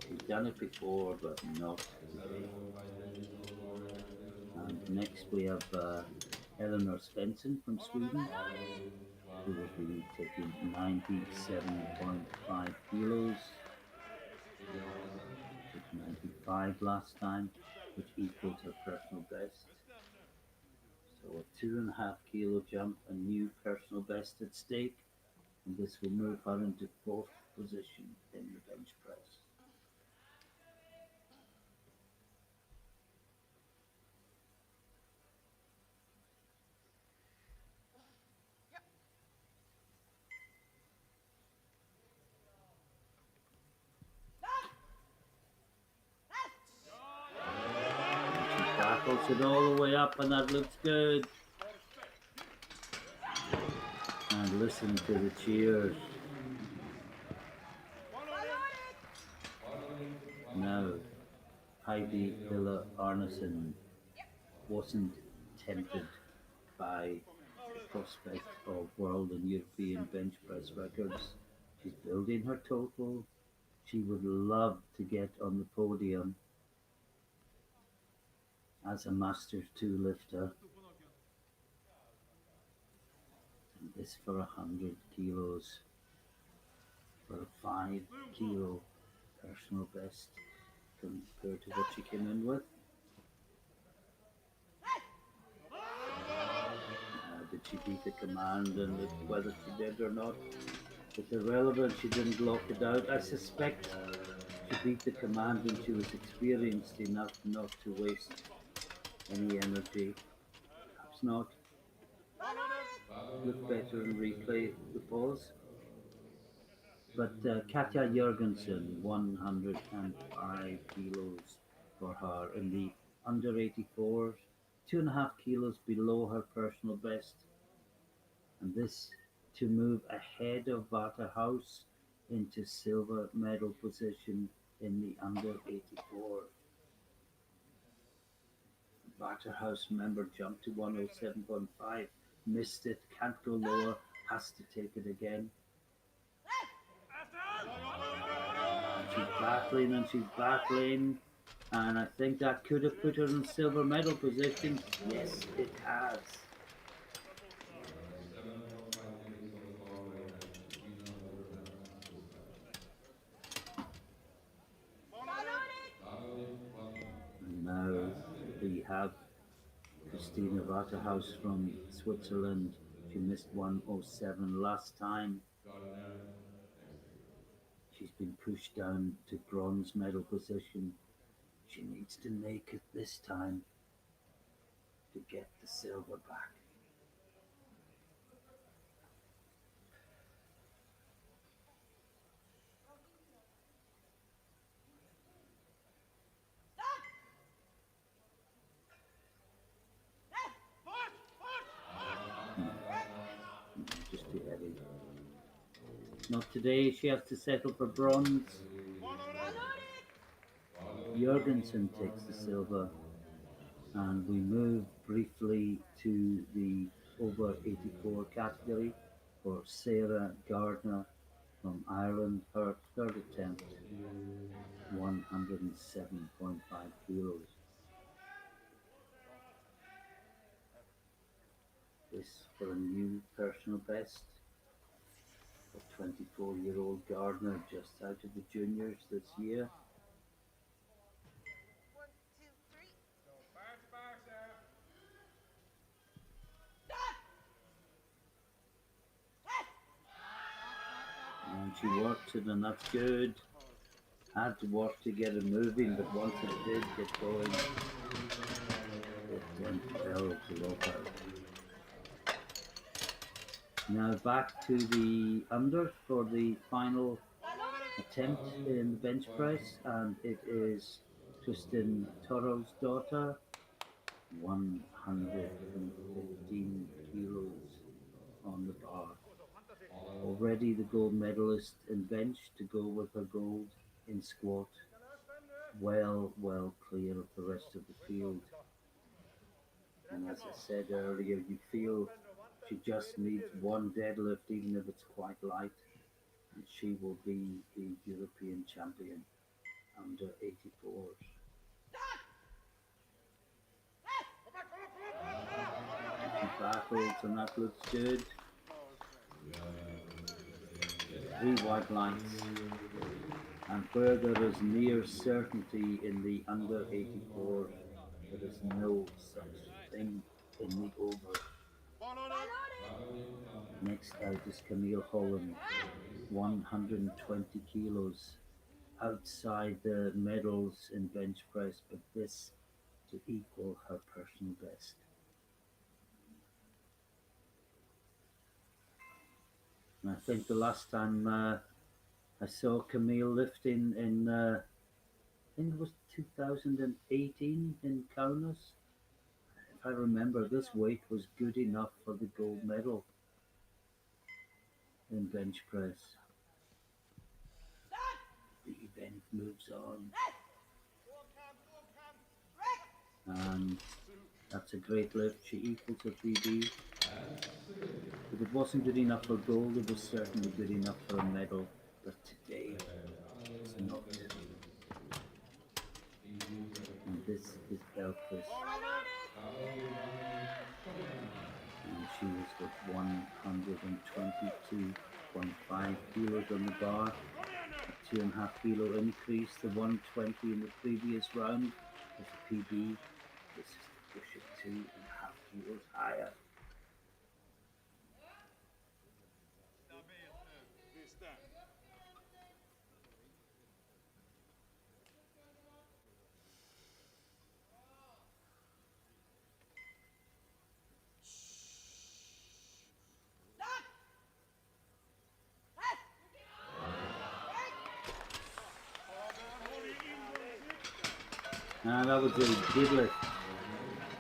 She's done it before, but not today. And next we have Eleanor Svensson from Sweden, who will be taking 97.5 kilos. She took 95 last time, which equals her personal best. So a 2.5 kilo jump, a new personal best at stake, and this will move her into fourth position in the bench press. And she battles it all the way up, and that looks good. And listen to the cheers. Now, Heidi Hiller Arneson wasn't tempted by the prospect of world and European bench press records. She's building her total. She would love to get on the podium as a Masters 2 lifter. And this for 100 kilos, for a 5 kilo personal best compared to what she came in with. Did she beat the command, and whether she did or not, it's irrelevant. She didn't lock it out. I suspect she beat the command when she was experienced enough not to waste any energy. Perhaps not. Look better in replay, the pause. But Katja Jurgensen, 105 kilos for her in the under 84s, 2.5 kilos below her personal best. And this to move ahead of Waterhouse into silver medal position in the under 84. Waterhouse member jumped to 107.5, missed it, can't go lower, has to take it again. And she's battling, and I think that could have put her in silver medal position. Yes, it has. 1. And now we have Christina Waterhouse from Switzerland. She missed 107 last time. Gardner, next to you. She's been pushed down to bronze medal position. She needs to make it this time to get the silver back. No, just too heavy. Not today. She has to settle for bronze. Jorgensen takes the silver, and we move briefly to the over 84 category for Sarah Gardner from Ireland. Her third attempt, 107.5 kilos. This for a new personal best for 24-year-old Gardner, just out of the juniors this year. And she worked it, and that's good. Had to work to get it moving, but once it did get going, it went well below her. Now back to the under for the final attempt in the bench press, and it is Tristan Toro's daughter, 115 kilos on the bar. Already already the gold medalist in bench to go with her gold in squat, well clear of the rest of the field. And as I said earlier, you feel she just needs one deadlift, even if it's quite light, and she will be the European champion under 84s. She battles, and that looks good. Three white lights. And where there is near certainty in the under 84s, there is no such thing in the over. Next out is Camille Holland, 120 kilos, outside the medals in bench press, but this to equal her personal best. And I think the last time I saw Camille lifting in, I think it was 2018 in Kaunas. If I remember, this weight was good enough for the gold medal in bench press. The event moves on, and that's a great lift. She equals her PB. If it wasn't good enough for gold, it was certainly good enough for a medal. But today, it's not. And this is Elvis. And she was with 122.5 kilos on the bar, a 2.5 kilo increase. The 120 in the previous round was a PB. This is to push it 2.5 kilos higher. And that was a deadlift.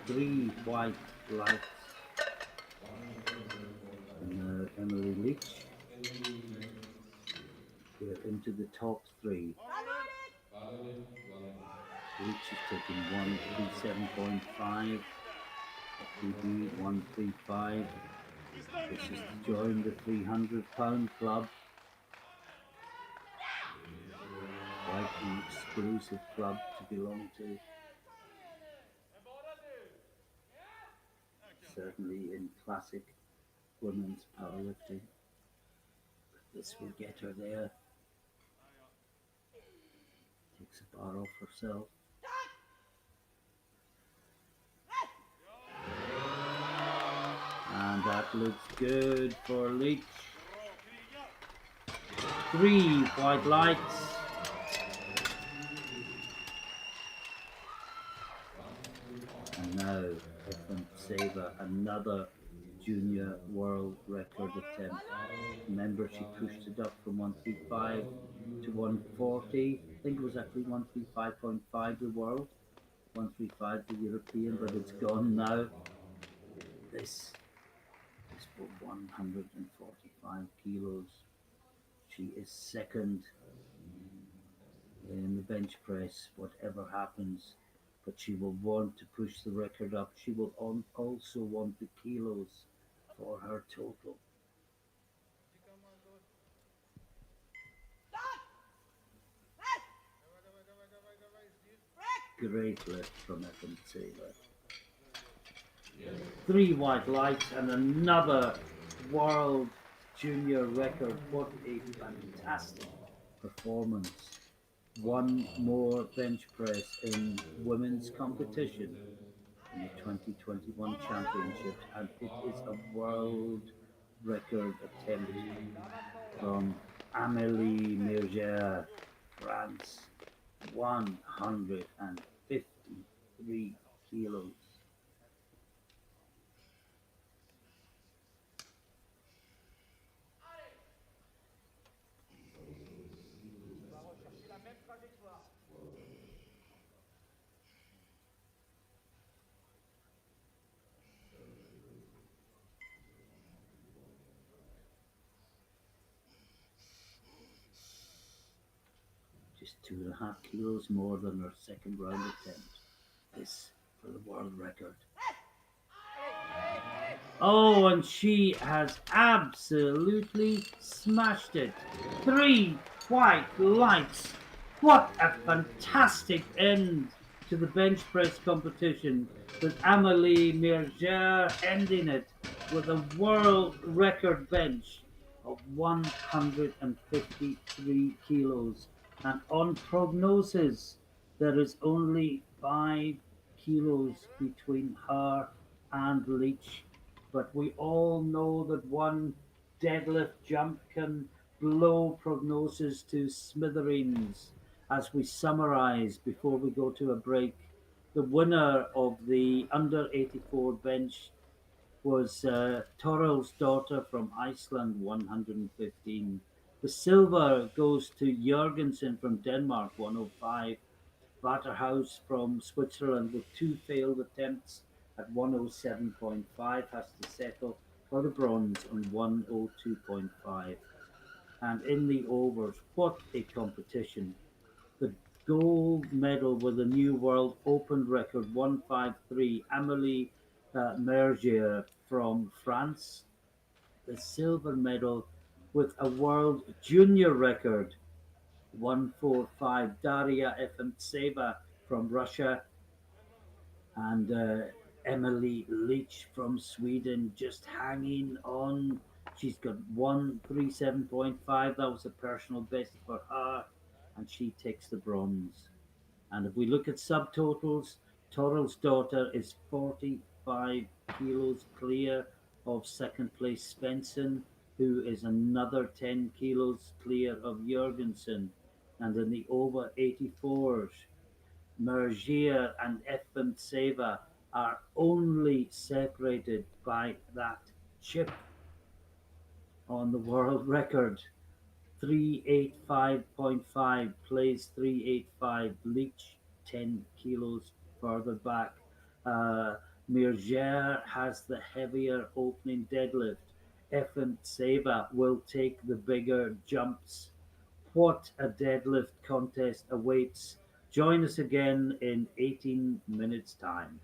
3 white lights. And Emily Leach. We're into the top three. Leach is taking 137.5. PB 135. This is to join the 300-pound club. Quite an exclusive club to belong to. Certainly in classic women's powerlifting. But this will get her there. Takes a bar off herself. And that looks good for Leach. 3 white lights. And now Ethan Saver, another junior world record attempt. Remember, she pushed it up from 135 to 140. I think it was actually 135.5 the world, 135 the European, but it's gone now. This is for 145 kilos. She is second in the bench press, whatever happens. But she will want to push the record up. She will also want the kilos for her total. Great lift from Ethan Saver. 3 white lights and another world junior record. What a fantastic performance. One more bench press in women's competition in the 2021 championships, and it is a world record attempt from Amélie Merger, France. 153 kilos. is 2.5 kilos more than her second round attempt. This for the world record. Oh, and she has absolutely smashed it. Three white lights. What a fantastic end to the bench press competition, with Amélie Merger ending it with a world record bench of 153 kilos. And on prognosis, there is only 5 kilos between her and Leach, but we all know that one deadlift jump can blow prognosis to smithereens. As we summarize before we go to a break, the winner of the under 84 bench was Toral's daughter from Iceland, 115. The silver goes to Jorgensen from Denmark, 105. Waterhouse from Switzerland, with two failed attempts at 107.5, has to settle for the bronze on 102.5. And in the overs, what a competition! The gold medal with a new world open record 153, Amélie Mergier from France. The silver medal with a world junior record 145, Daria Efemtseva from Russia, and Emily Leach from Sweden just hanging on. She's got 137.5. That was a personal best for her, and she takes the bronze. And if we look at subtotals, Toral's daughter is 45 kilos clear of second place Svensson, who is another 10 kilos clear of Jorgensen. And in the over 84s, Mergier and Efemtseva are only separated by that chip on the world record. 385.5 plays 385. Leach 10 kilos further back. Uh, Mirger has the heavier opening deadlift. Efemtseva will take the bigger jumps. What a deadlift contest awaits. Join us again in 18 minutes' time.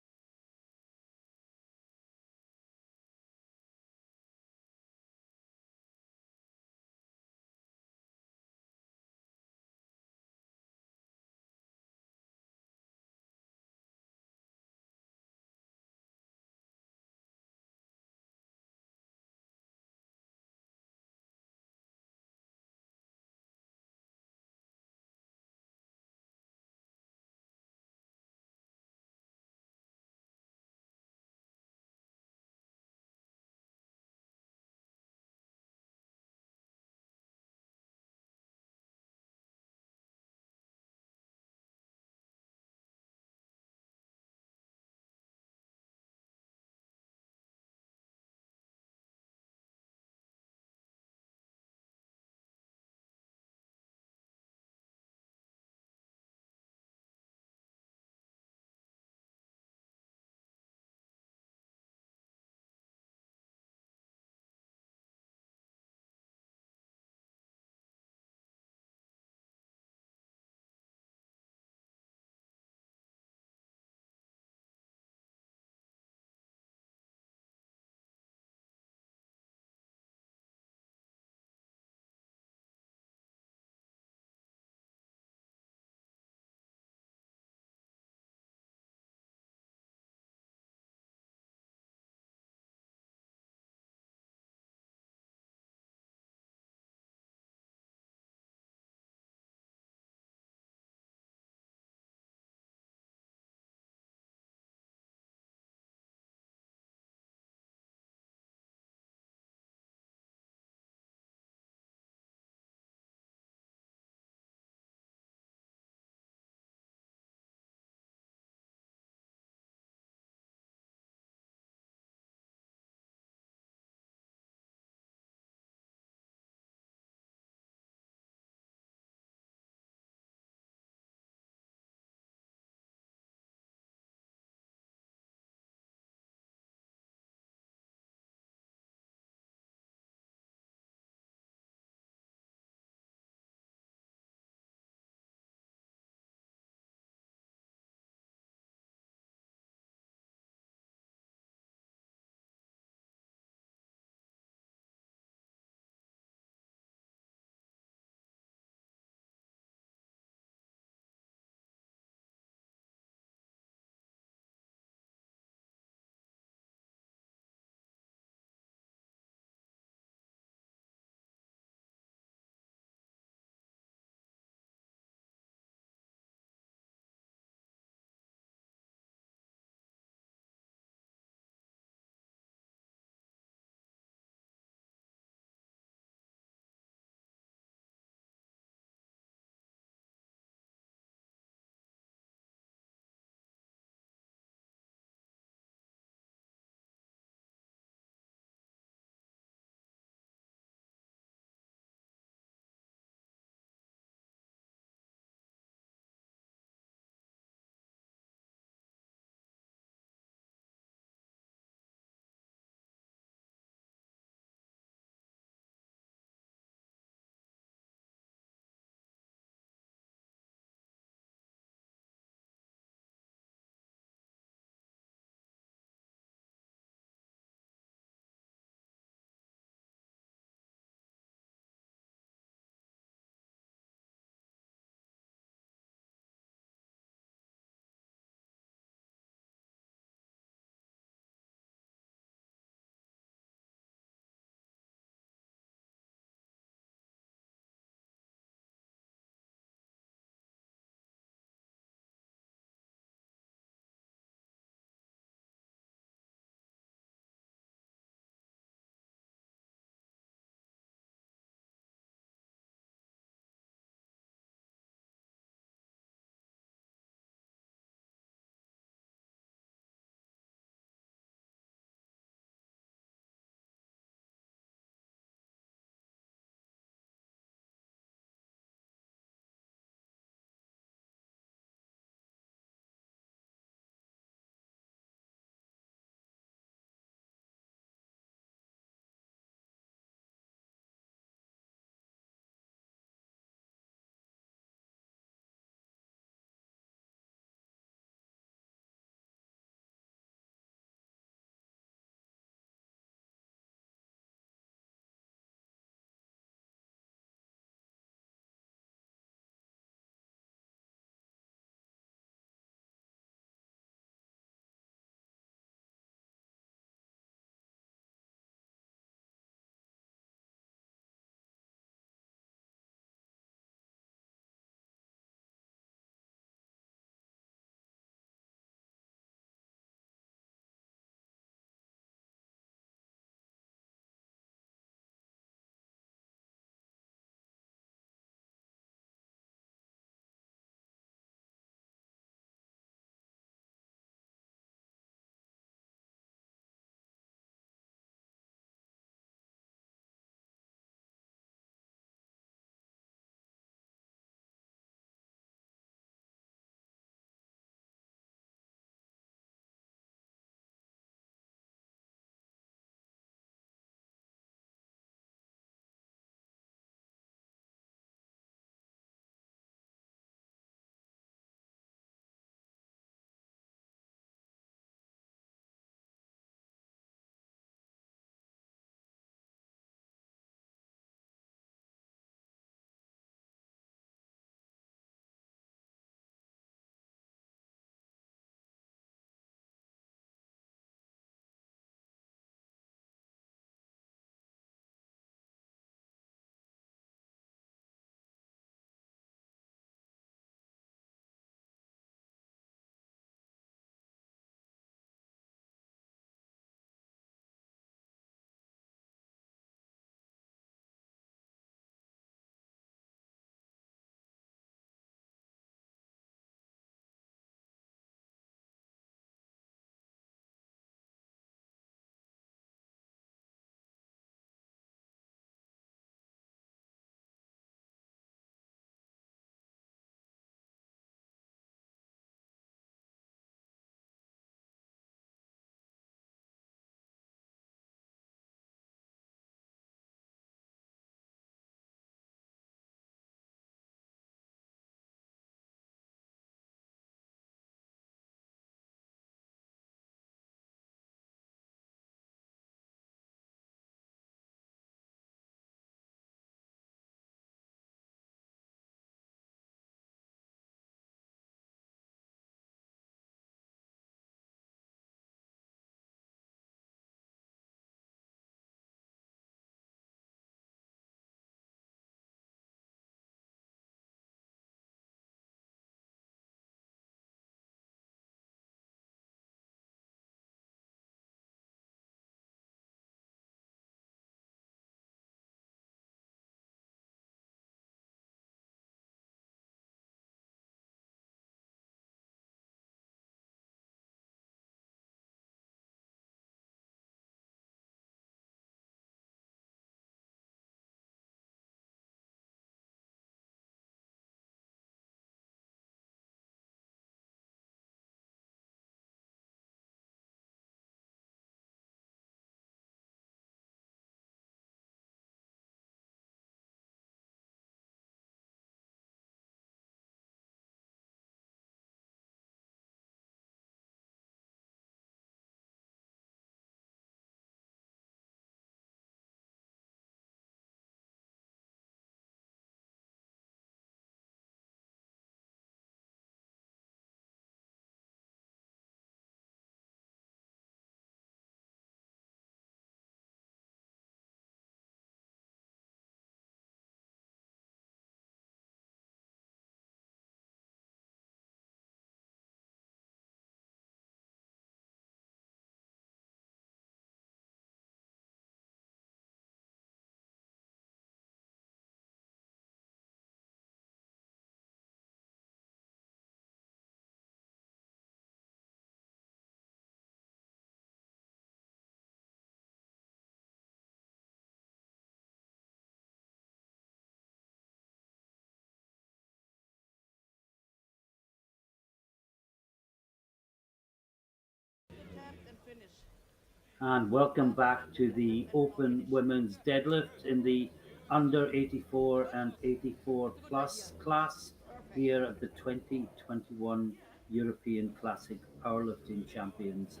And welcome back to the Open Women's Deadlift in the under 84 and 84 plus class here at the 2021 European Classic Powerlifting Champions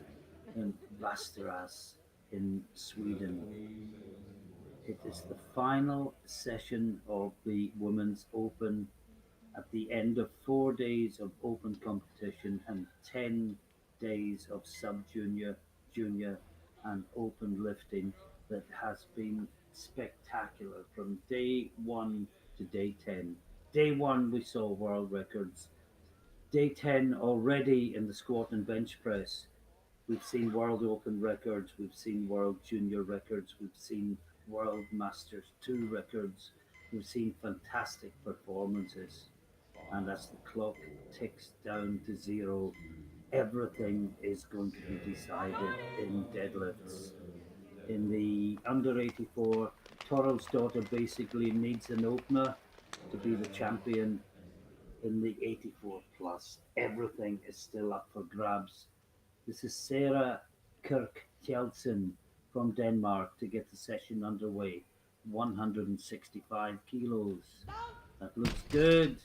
in Västerås in Just Sweden. 40 seconds before it It is the starts. final session of the Women's Open at the end of 4 days of open competition and 10 days of sub junior, junior, and open lifting that has been spectacular from day one to day 10. Day one, we saw world records. Day 10, already in the squat and bench press, we've seen world open records, we've seen world junior records, we've seen world masters 2 records, we've seen fantastic performances. And as the Five, clock four, ticks down to three, zero, two, everything one, is going to be zero. decided World in Classic deadlifts. versus In Deadlift. the under 84, Torrell's daughter basically needs an opener to be the Forever champion. executed. In the 84 plus, everything is still up for grabs. This is Sarah Kirk Kjeldsen from Denmark to get the session underway. 165 kilos. That looks good.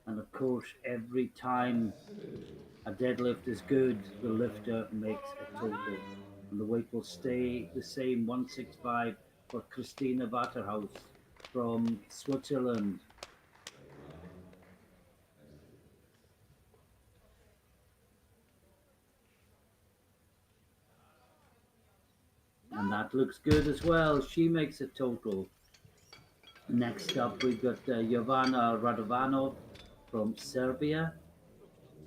And of course, every time That's it. a deadlift is good, the lifter makes a total. Everyone And the weight will stay the organized same total. 165 for Christina Waterhaus from Switzerland. Everyone executed. And that looks good as well. She makes a total. Next up, Executed. we've got Jovana Radovanov from Serbia. Two.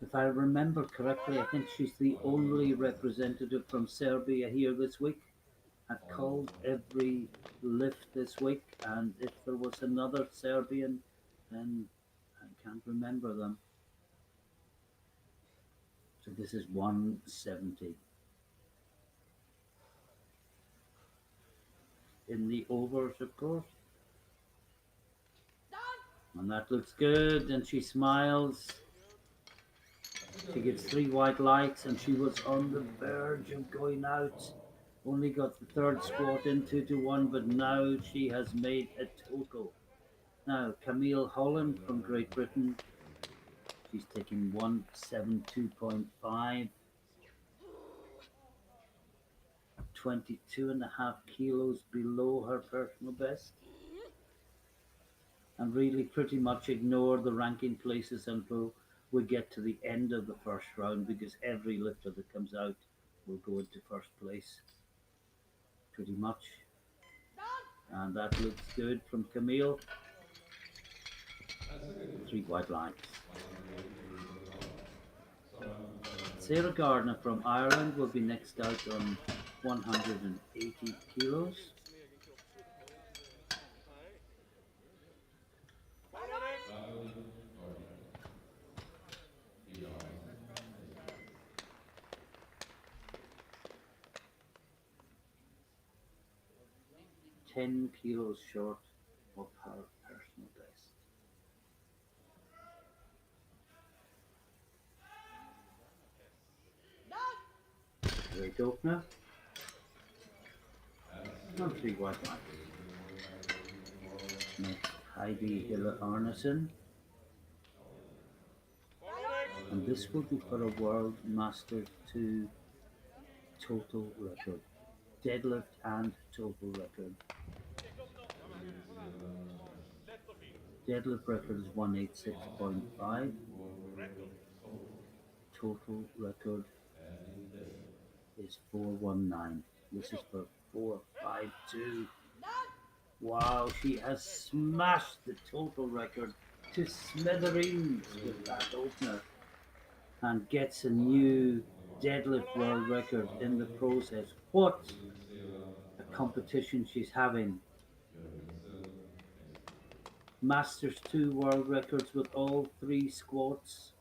If I remember correctly, I think she's the only One. representative from Serbia here this week. I've Five. called every lift this week, and if there was another Serbian, then I can't remember them. So this is 170 in the overs, of course. And that looks good, and she smiles. She gets Executed. 3 white lights, and she was on the verge of going out. Four. Only got the third squat in 2-1, but now she has made a total. Now, Camille Holland from Under Great Britain, executed. she's taking 172.5, 22.5 kilos below her personal best, and really pretty much ignore the ranking places until we get to the end of the first round because every lifter that comes out will go into first place pretty much. And that looks good from Camille. Executed. 3 white lights. 183.5. Sarah Sarah Gardner. Gardner from Ireland will be next out on 180 kilos. Battle Gardner. Behind executed. 10 kilos short of her personal best. Great opener and Executed. 3 white lights. Taking 194. Next, Heidi Hille Kilos. Arnesen, Charlie. and Battle this will be for a Gardner. World Masters 2 total record. Deadlift and total record. Venezuela executed. Deadlift record is 186.5. 152 world record total. Total record And in deadlift. is 419. This is for 452. Wow, she has smashed the total record to smithereens with that opener and gets a new 521. deadlift world record in the process. What Venezuela a Waterhouse. competition she's having. Jørgensen executed. Masters 2 world records with all 3 squats.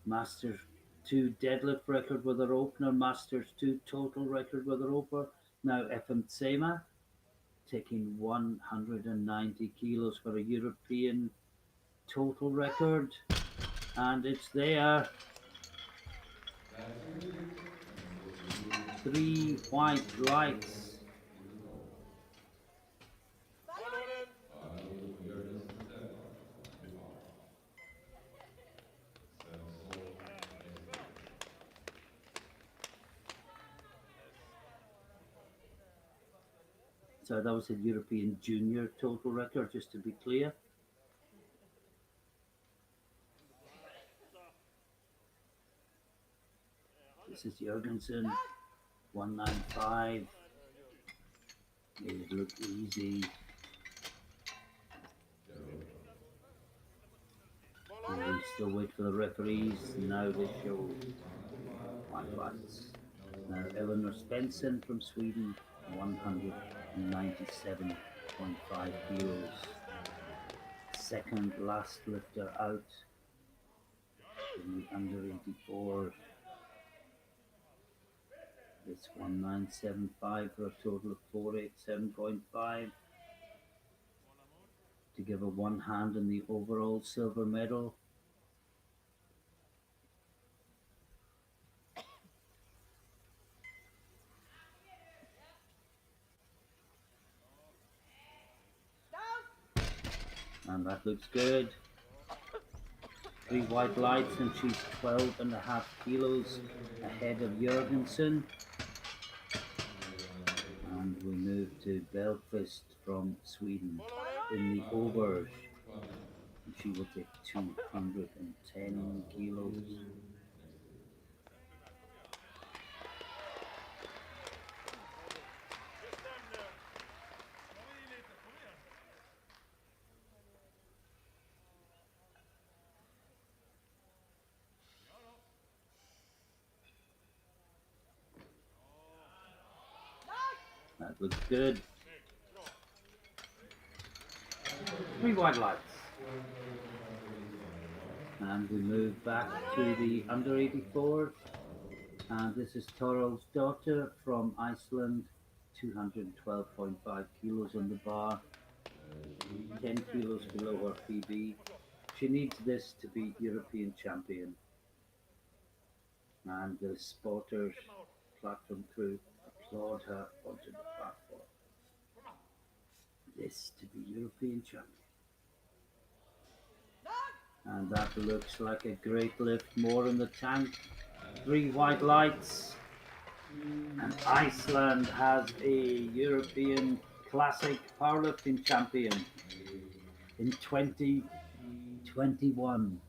Masters 2 deadlift record with her opener. Masters 2 total record with her opener. Now FM Tsema taking 190 kilos for a European total record. And it's there. Executed. Three white lights. Finally, Jørgensen Stefan, 25. Svensson Esteban. So that was a European junior total record, just to be clear. This is Jurgensen, 195. Made it look easy. Gerald. And we still wait for the referees. Now they show 195, white lights. Jørgensen. Now Nelson Eleanor Esteban. Svensson from Sweden, 197.5 kilos. Second last lifter out in the under 84. It's 1975 for a total of 487.5 to give a one hand in the overall silver medal. And that looks good. Three white lights, and she's 12.5 kilos ahead of Jurgensen. And we move to Belfast from Sweden in the overs. 20. And she will take 210 Lasse kilos. Nordin, next week. That looks good. Three white lights. And we move back to the under 84s. And this is Toral's daughter from Iceland, 212.5 kilos on the bar, 10 kilos below her PB. She needs this to be European champion. And the spotters, platform crew, applaud her onto the platform. This to be European champion. And that looks like a great lift, more in the tank. Three white lights. And Iceland has a European classic powerlifting champion in 2021.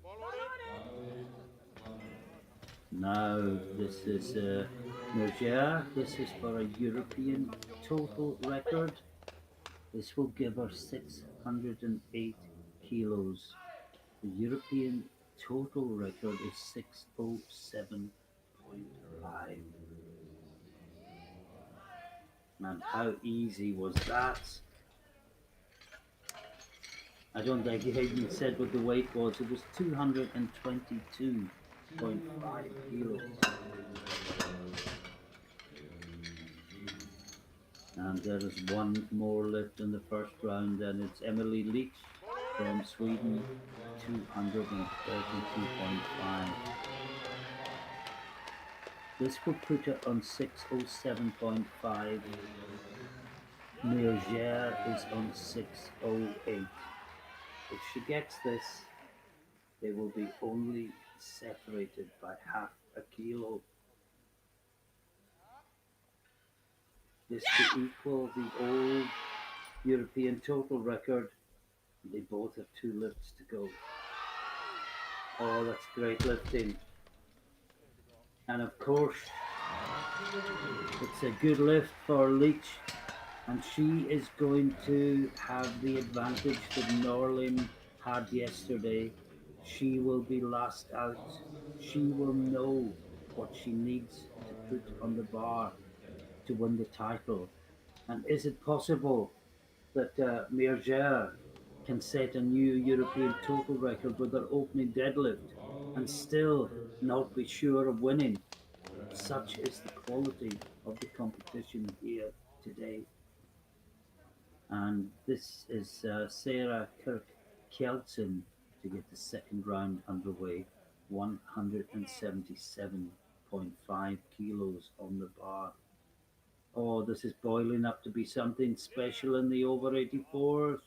Finally, 100. Now this is Niger. This is for a European total record. This will give her 608 kilos. The European total record is 607.5. And how easy was that? I don't think he even said what the weight was. It was 222.5 kilos. And there is one more lift in the first round, and it's Emily Leach from Sweden, 232.5. This will put her on 607.5. Mirger is on 608. If she gets this, they will be only separated by half a kilo. This to equal the old European total record. They both have two lifts to go. Oh, that's great lifting. And of course, it's a good lift for Leach. And she is going to have the advantage that Norlin had yesterday. She will be last out. She will know what she needs to put on the bar to win the title. And is it possible that Mirger can set a new European total record with her opening deadlift and still not be sure of winning? Such is the quality of the competition here today. And this is Sarah Kirk Kjeldsen to get the second round underway, 177.5 7.5 kilos on the bar. Oh, this is boiling up to be something special in the over 84s.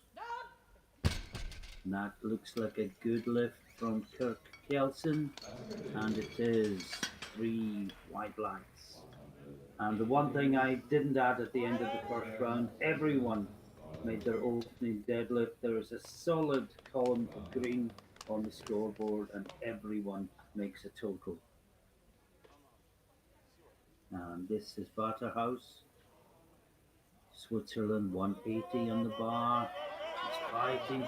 And that looks like a good lift from Kirk Kelson. That's a good day. And it is three white lights. 100. And the one thing I didn't add at the end of the first round, everyone made their Powerlifting. opening deadlift. There is a solid column of green on the scoreboard, and everyone makes a total. And this is Waterhouse, Switzerland, 180 on the bar. She's fighting,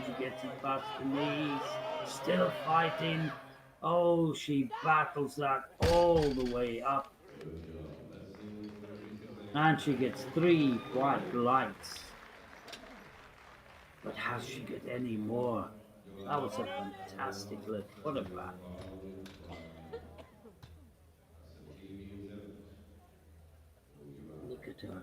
she gets it past the knees, still fighting. Oh, she battles that all the way up. Good job. Let's see where we can make And it she gets go. three white lights. But has she got any more? That was a fantastic lift. What a battle. Followed by that's a TV lift. Move you Look up. at her. Good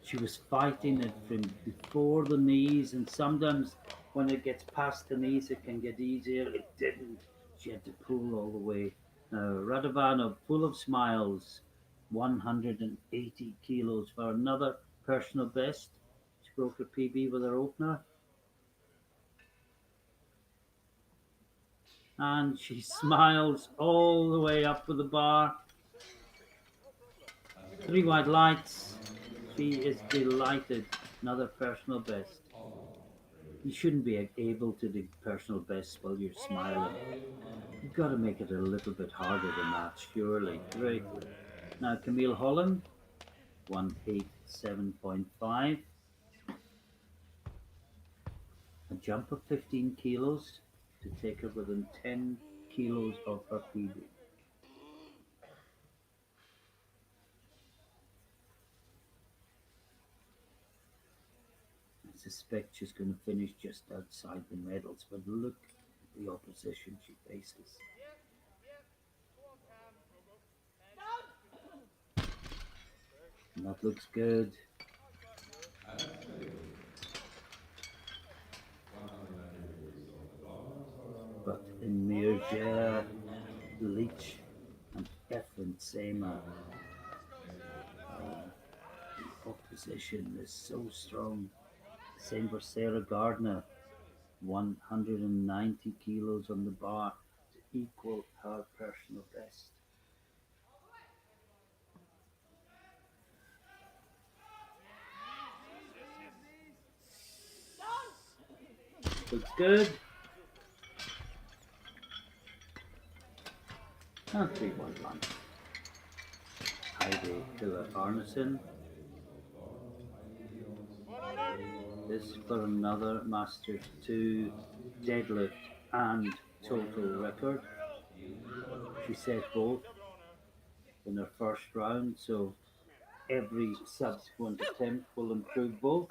She was fighting it from before the knees, and sometimes when it gets past the knees, it can get easier. It didn't. She had to pull all the way. Radovanov, full of smiles, 180 kilos for another personal best. She broke her PB with her opener, and she smiles all the way up with the bar. That's a good Three white day. lights. She is 175. delighted. Another personal best. All right. You shouldn't be able to do personal bests while you're smiling. Valley You've got to make it a little bit harder than that, surely. Great lift. Now, Nice. Camille Holland, 187.5. A jump of 15 kilos to take her within 10 kilos of her PB. I suspect she's going to finish just outside the medals, but look at the opposition she faces. And that looks good. That's a good day. 194 on the bar But for Emirja David London. Leach and Efren Sema, One. Next lift. the opposition is so strong. Same for Sarah Gardner, 190 kilos on the bar to equal her personal best. Looks good. And 3-1 lunge. Heidi Hiller Arneson. This for another Masters 2 deadlift and total record. She set both in her first round, so every subsequent attempt will improve both.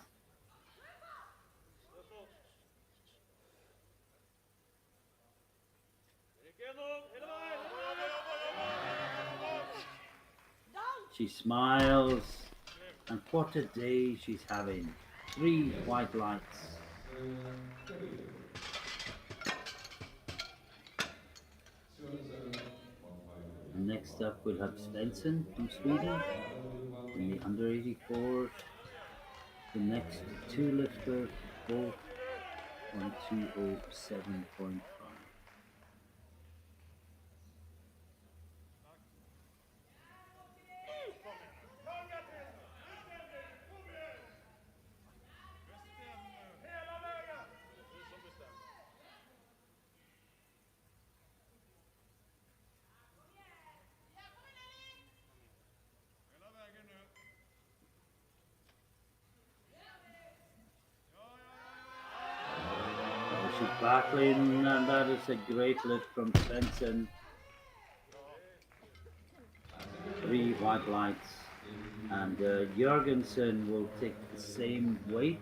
She smiles, and what a day she's having. Three white lights. And next up we'll have Svensson from Sweden in the under 84s. The next two lifters both on 207.5. Oh, she's battling, and that is a great lift from Svensson. Three white lights. And Jorgensen will take the same weight.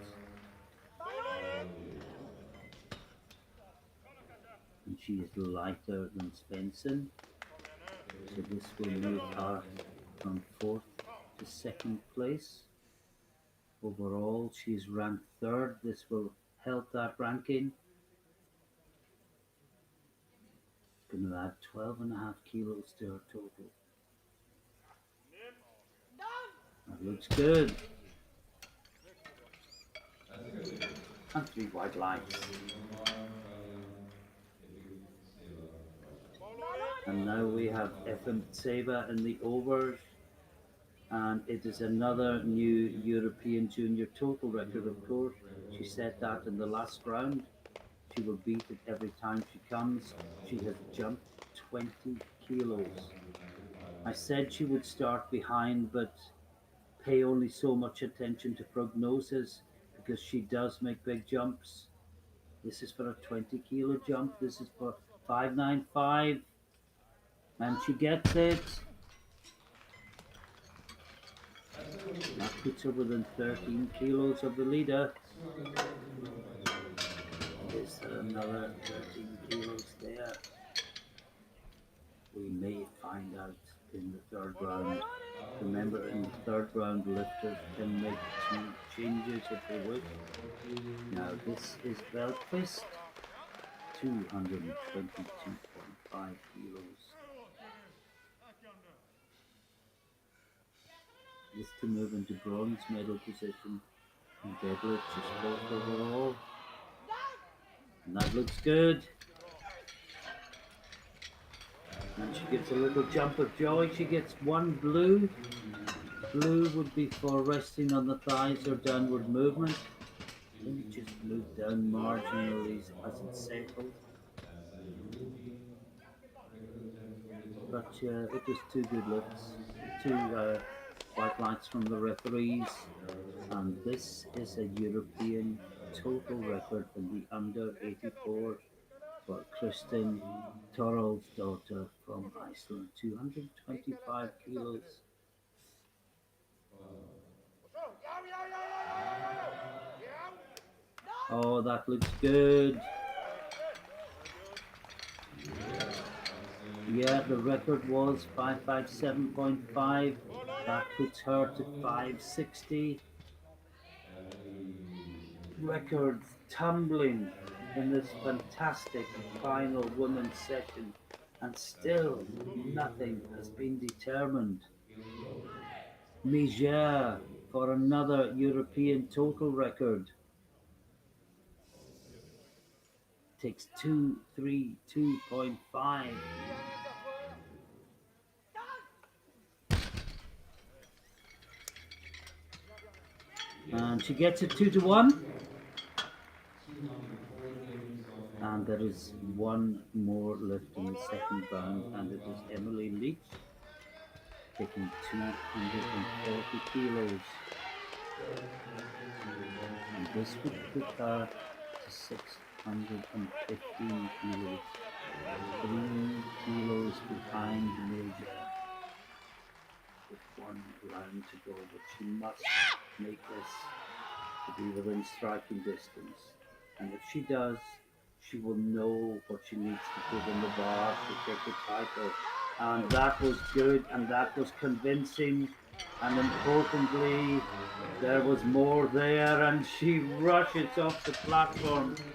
And she is lighter than Svensson. So this will move her from fourth to second place. Overall, she's ranked third. This will help that ranking. going to add 12 and a half kilos to her total. That looks good. That's a good lift. And three white lights. Omar, Talia, Epic, Seva, Russia. And now we have FM Tseva in the overs. And it is another new European junior total record, of course. She set that in the last round. She will beat it every time she comes. She has jumped 20 kilos. I 195 said she would kg. start behind, but pay only so much attention to prognosis because she does make big jumps. This is for a 20-kilo jump. This is for 595, and she gets it. That's a good That lift. puts her within 13 kilos of the leader. 232.5 kg. Is there another 13 kilos there? We may find out in the third round. Remember, in the third round, lifters can make changes if they wish. 140. Now, this is Belquist, 222.5 kilos. This to move into bronze medal position in deadlift. She's fourth overall. And that looks good. That's a And she good gets a lift. little jump of joy. She gets one blue. 250. Blue would be for resting on the thighs or downward movement. I think it just moved down 250. marginally as it Bravo. settled. That's a European record attempt from the top. But it was two good lifts. 160. Two white lights from the referees. And this is a 175. European Belgium. total record in the under 84 for Kristin Bali. Toralsdottir from Iceland. 225 kilos. Kosovo. And Oh, that looks good. yeah, that's Yeah, the record was 557.5. That puts her to Bartoli. 560. Emily Smith. Records tumbling in this 725. fantastic Senegal. final women's session, and That's a still European nothing has record been determined. in low. Niger Bartoli. for another European total record takes 232.5. Thank you. Yes, And she gets it 2-1. 204 kg so And far. there is one more lift in the second round, and it is 525. Emily Leach taking 240 kilos. Third closer to the And Belgian this would record. put her to 615 kilos, Whoa. 3 kilos behind Major with one round to go. But she must make this to be within striking distance. And if she does, she will know what she needs to put in the bar to take the title. And that was good, and that was convincing. And importantly, there was more there, and she rushes off the platform. 225.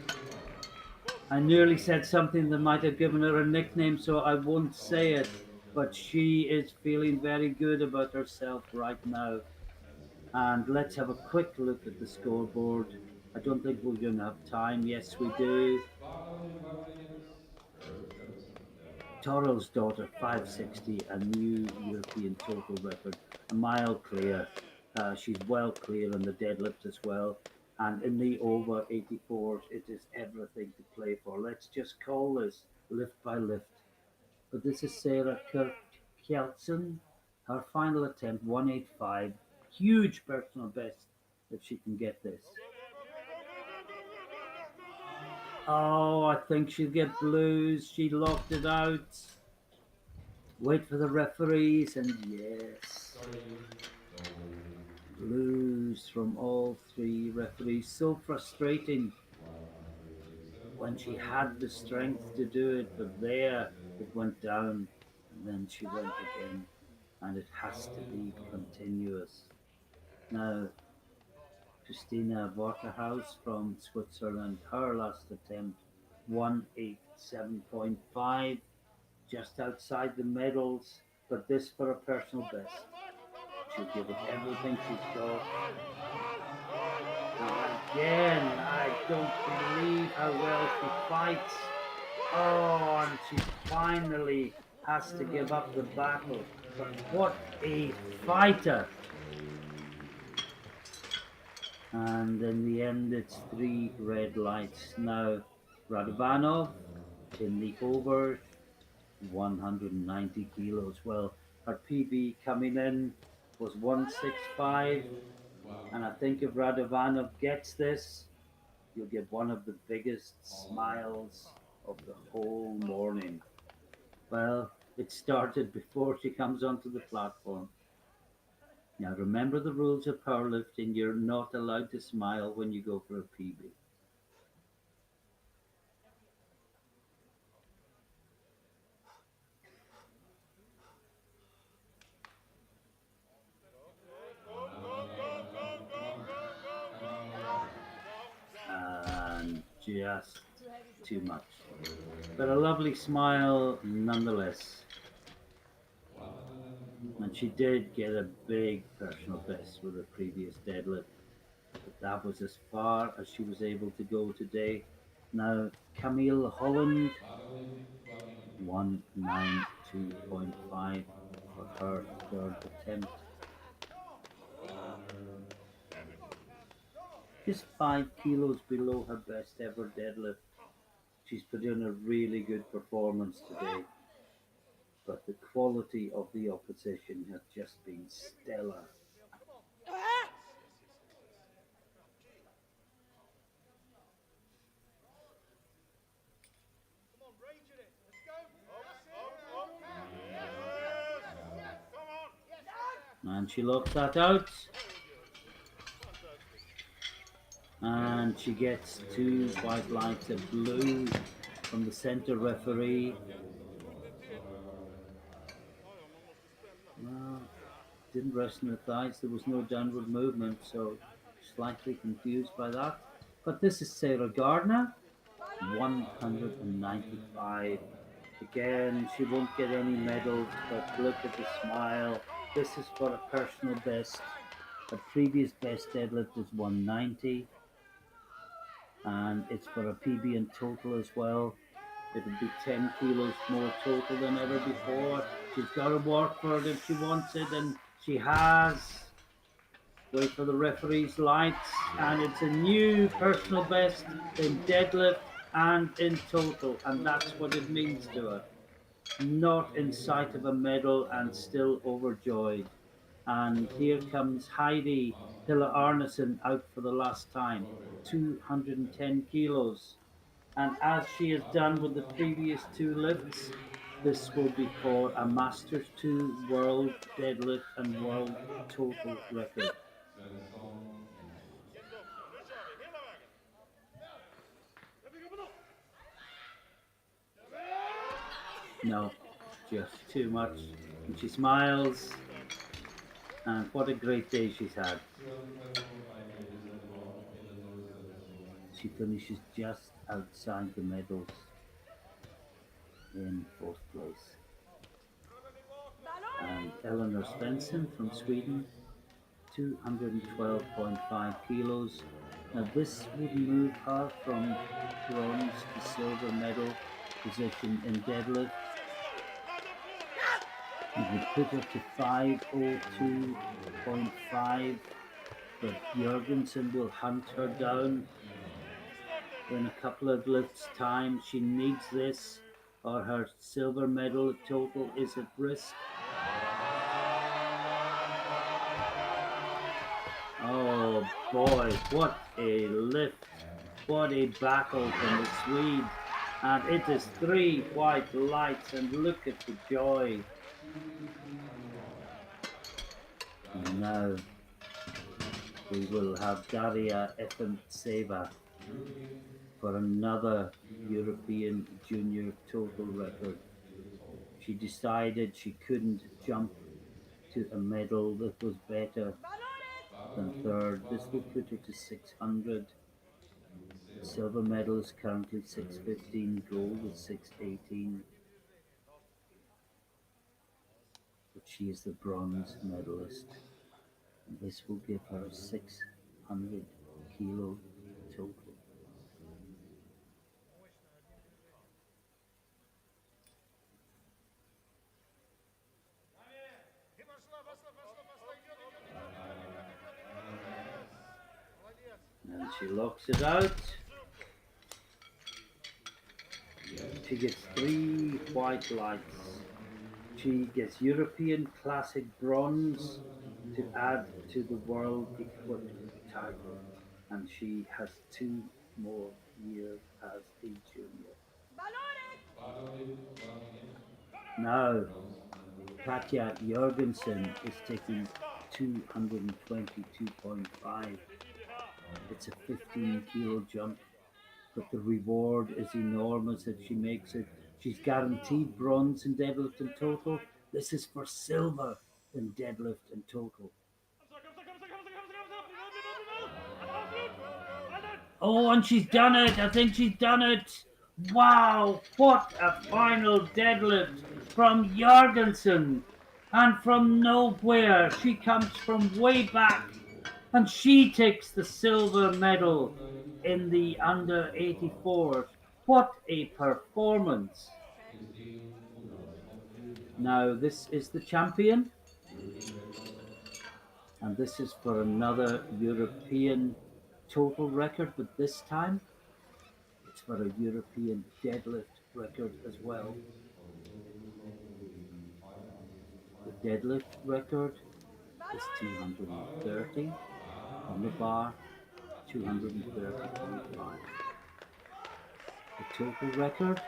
I nearly said something that might have given her a nickname, so I won't say it. Oscar But German. she is feeling very good about herself right now. That's good. And let's have a Yes. quick look at the Before scoreboard. I don't think we're going to have time. Yes, we do. about only 5 minutes. Perfect. Level. Toro's daughter, 560, a new European total record, a mile clear. She's well clear on the deadlift as well. And in the over 84s, it is everything to play for. Let's just call this lift by lift. But this is Sarah Kjelsen. Her final attempt, 185. Huge personal best if she can get this. Oh, I think she'll get blues. She locked it out. Wait for the referees, and yes, Sorry. No. blues from all three referees. So frustrating 137.5 when she had the from strength to Morocco. do it, but there Brazil. it went down, and then she went again, and it has to Caroline be O'Connor. continuous. Now, Christina Waterhouse from Switzerland, her last attempt, 187.5. just outside the medals, but this for a personal best. She'll give it everything she's got. And again, I don't believe how well she fights. Oh, and she finally has to give up the battle. But what a fighter! And in the end, it's three red lights. Now, Radovanov in the over 190 kilos. Well, her PB coming in was 165, and I think if Radovanov gets this, you'll get one of the biggest smiles of the whole morning. Well, it started before she comes onto the platform. Now, remember the rules of powerlifting. You're not allowed to smile when you go for a PB. And just too much. But a lovely smile nonetheless. And she did get a big personal best with her previous deadlift, but that was as far as she was able to go today. Now, Camille Holland, 192.5 for her third attempt. Just 5 kilos below her best ever deadlift. She's put in a really good performance today, but the quality of the opposition has just been stellar. And she locks that out. And she gets two white lights of blue from the center referee. Well, didn't rest in her thighs. There was no downward movement, so slightly confused by that. But this is Sarah Gardner, 195. Again, she won't get any medals, but look at the smile. This is for a personal best. Her previous best deadlift is 190, and it's for a PB in total as well. It'll be 10 kilos more total than ever before. She's got to work for it if she wants it, and she has. Wait for the referee's lights, and it's a new personal best in deadlift and in total, and that's what it means to her. Not in sight of a medal and still overjoyed. And here comes Heidi Hilla Arneson out for the last time, 210 kilos. And as she has done with the previous two lifts, this will be for a Masters 2 World Deadlift and World Total record. No, just too much. And she smiles, and what a great day she's had. She finishes just outside the medals in fourth place. And Eleanor Svensson from Sweden, 212.5 kilos. Now, this would move her from bronze to silver medal position in deadlift. It would put her to 502.5, but Jorgensen will hunt her down in a couple of lifts' time. She needs this, or her silver medal total is at risk. Oh boy, what a lift. What a battle from the Swede. And it is three white lights, and look at the joy. And now we will have Daria Efantseva for another European junior total record. She decided she couldn't jump to a medal that was better than third. This will put her to 600. Silver medal is currently 615, gold is 618. She is the bronze medalist. This will give her 600 kilo total. And she locks it out. She gets 3 white lights. She gets European Classic Bronze to add to the World Equipped title. And she has 2 more years as a junior. Now, Katja Jorgensen is taking 222.5. It's a 15 kilo jump, but the reward is enormous if she makes it. She's guaranteed bronze in deadlift and total. This is for silver in deadlift and total. Oh, and she's done it. I think she's done it. Wow, what a final deadlift from Jorgensen. And from nowhere, she comes from way back and she takes the silver medal in the under 84s. What a performance! Now, this is the champion, and this is for another European total record, but this time it's for a European deadlift record as well. The deadlift record is 230 on the bar, 230.5. The total record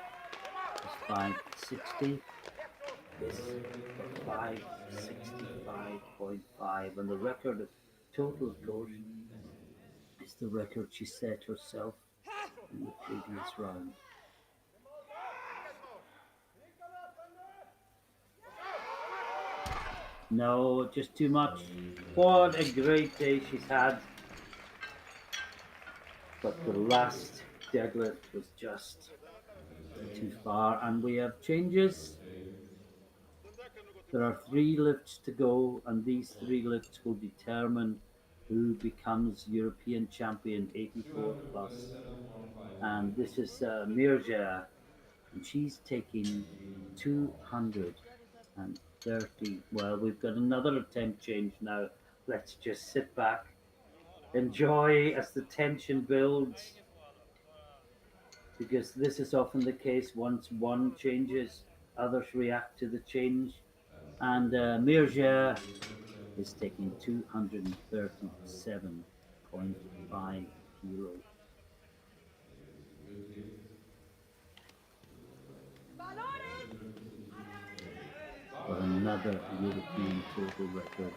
is 560. This for 565.5. And the record of total, of course, is the record she set herself in the previous round. No, just too much. What a great day she's had. But the last deadlift was just too far, and we have changes. There are 3 lifts to go, and these 3 lifts will determine who becomes European champion 84 plus. And this is Mirja, and she's taking 230. Well, we've got another attempt change now. Let's just sit back, enjoy as the tension builds, because this is often the case. Once one changes, others react to the change. And Mirja is taking 237.5 kilos for another European total record.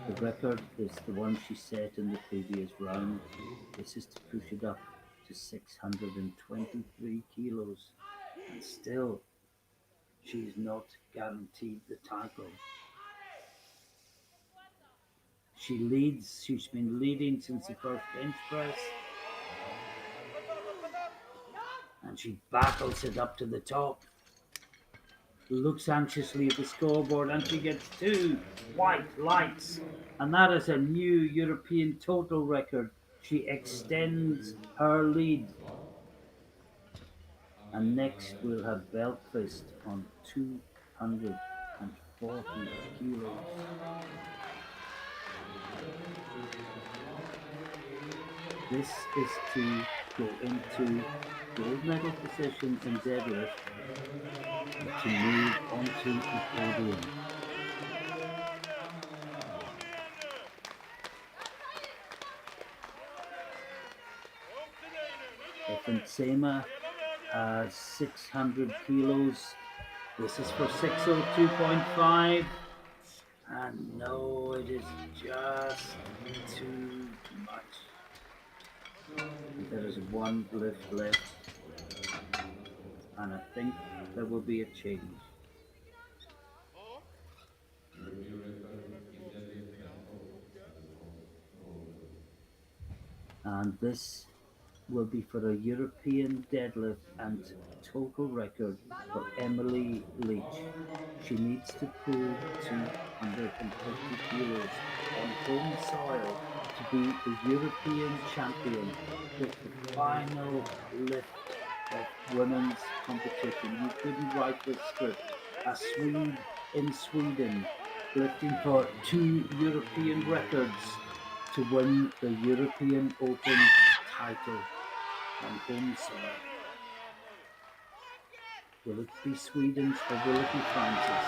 The record is the one she set in the previous round. This is to push it up to 623 kilos. And still, she's not guaranteed the title. She leads, she's been leading since the first bench press. And she battles it up to the top. Looks anxiously at the scoreboard, and she gets 2 white lights. And that is a new European total record. She extends her lead. And next we'll have Belfast on 240 kilos. This is to go into gold medal position in deadlift to move onto the podium. Efensema has 600 kilos. This is for 602.5. And no, it is just too much. There is 1 lift left. And I think there will be a change. Her new record in deadlift and total as a gold medal. And this will be for a European deadlift and total record for Emily Leach. She needs to pull 250 kilos on home soil to be the European champion with the final lift of women's competition. You couldn't write this script. A Swede in Sweden lifting for two European records to win the European Open title on home soil. Will it be Sweden's or will it be France's?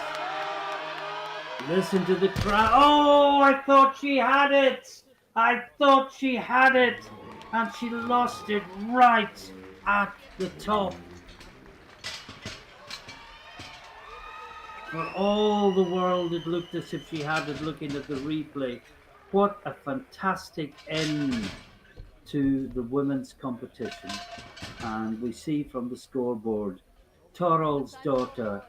Listen to the crowd. Oh, I thought she had it. I thought she had it. And she lost it right at the top. For all the world, it looked as if she had it looking at the replay. What a fantastic end to the women's competition. And we see from the scoreboard, Torol's daughter,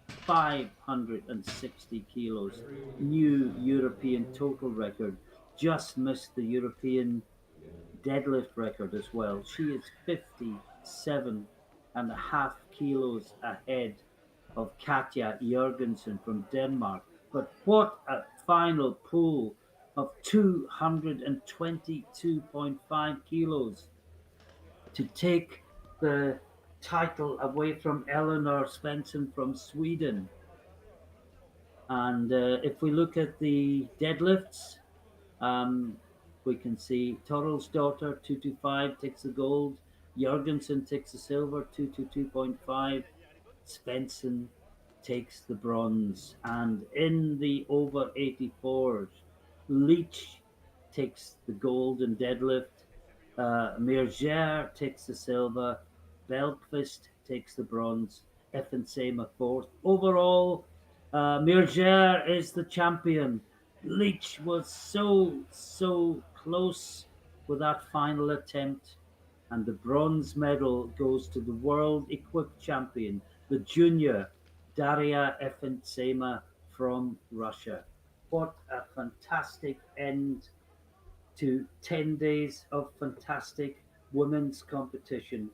560 kilos, new European total record, just missed the European deadlift record as well. She is 57.5 kilos ahead of Katja Jorgensen from Denmark. But what a final pull of 222.5 kilos to take the title away from Eleanor Svensson from Sweden. And if we look at the deadlifts, um, we can see Torrell's daughter, 225, takes the gold. Jorgensen takes the silver, 222.5. Svensson takes the bronze. And in the over 84s, Leach takes the gold in deadlift. Mirger takes the silver. Belqvist takes the bronze. Effensema fourth. Overall, Mirger is the champion. Leach was so close with that final attempt, and the bronze medal goes to the world equipped champion, the junior Daria Efensema from Russia. What a fantastic end to 10 days of fantastic women's competition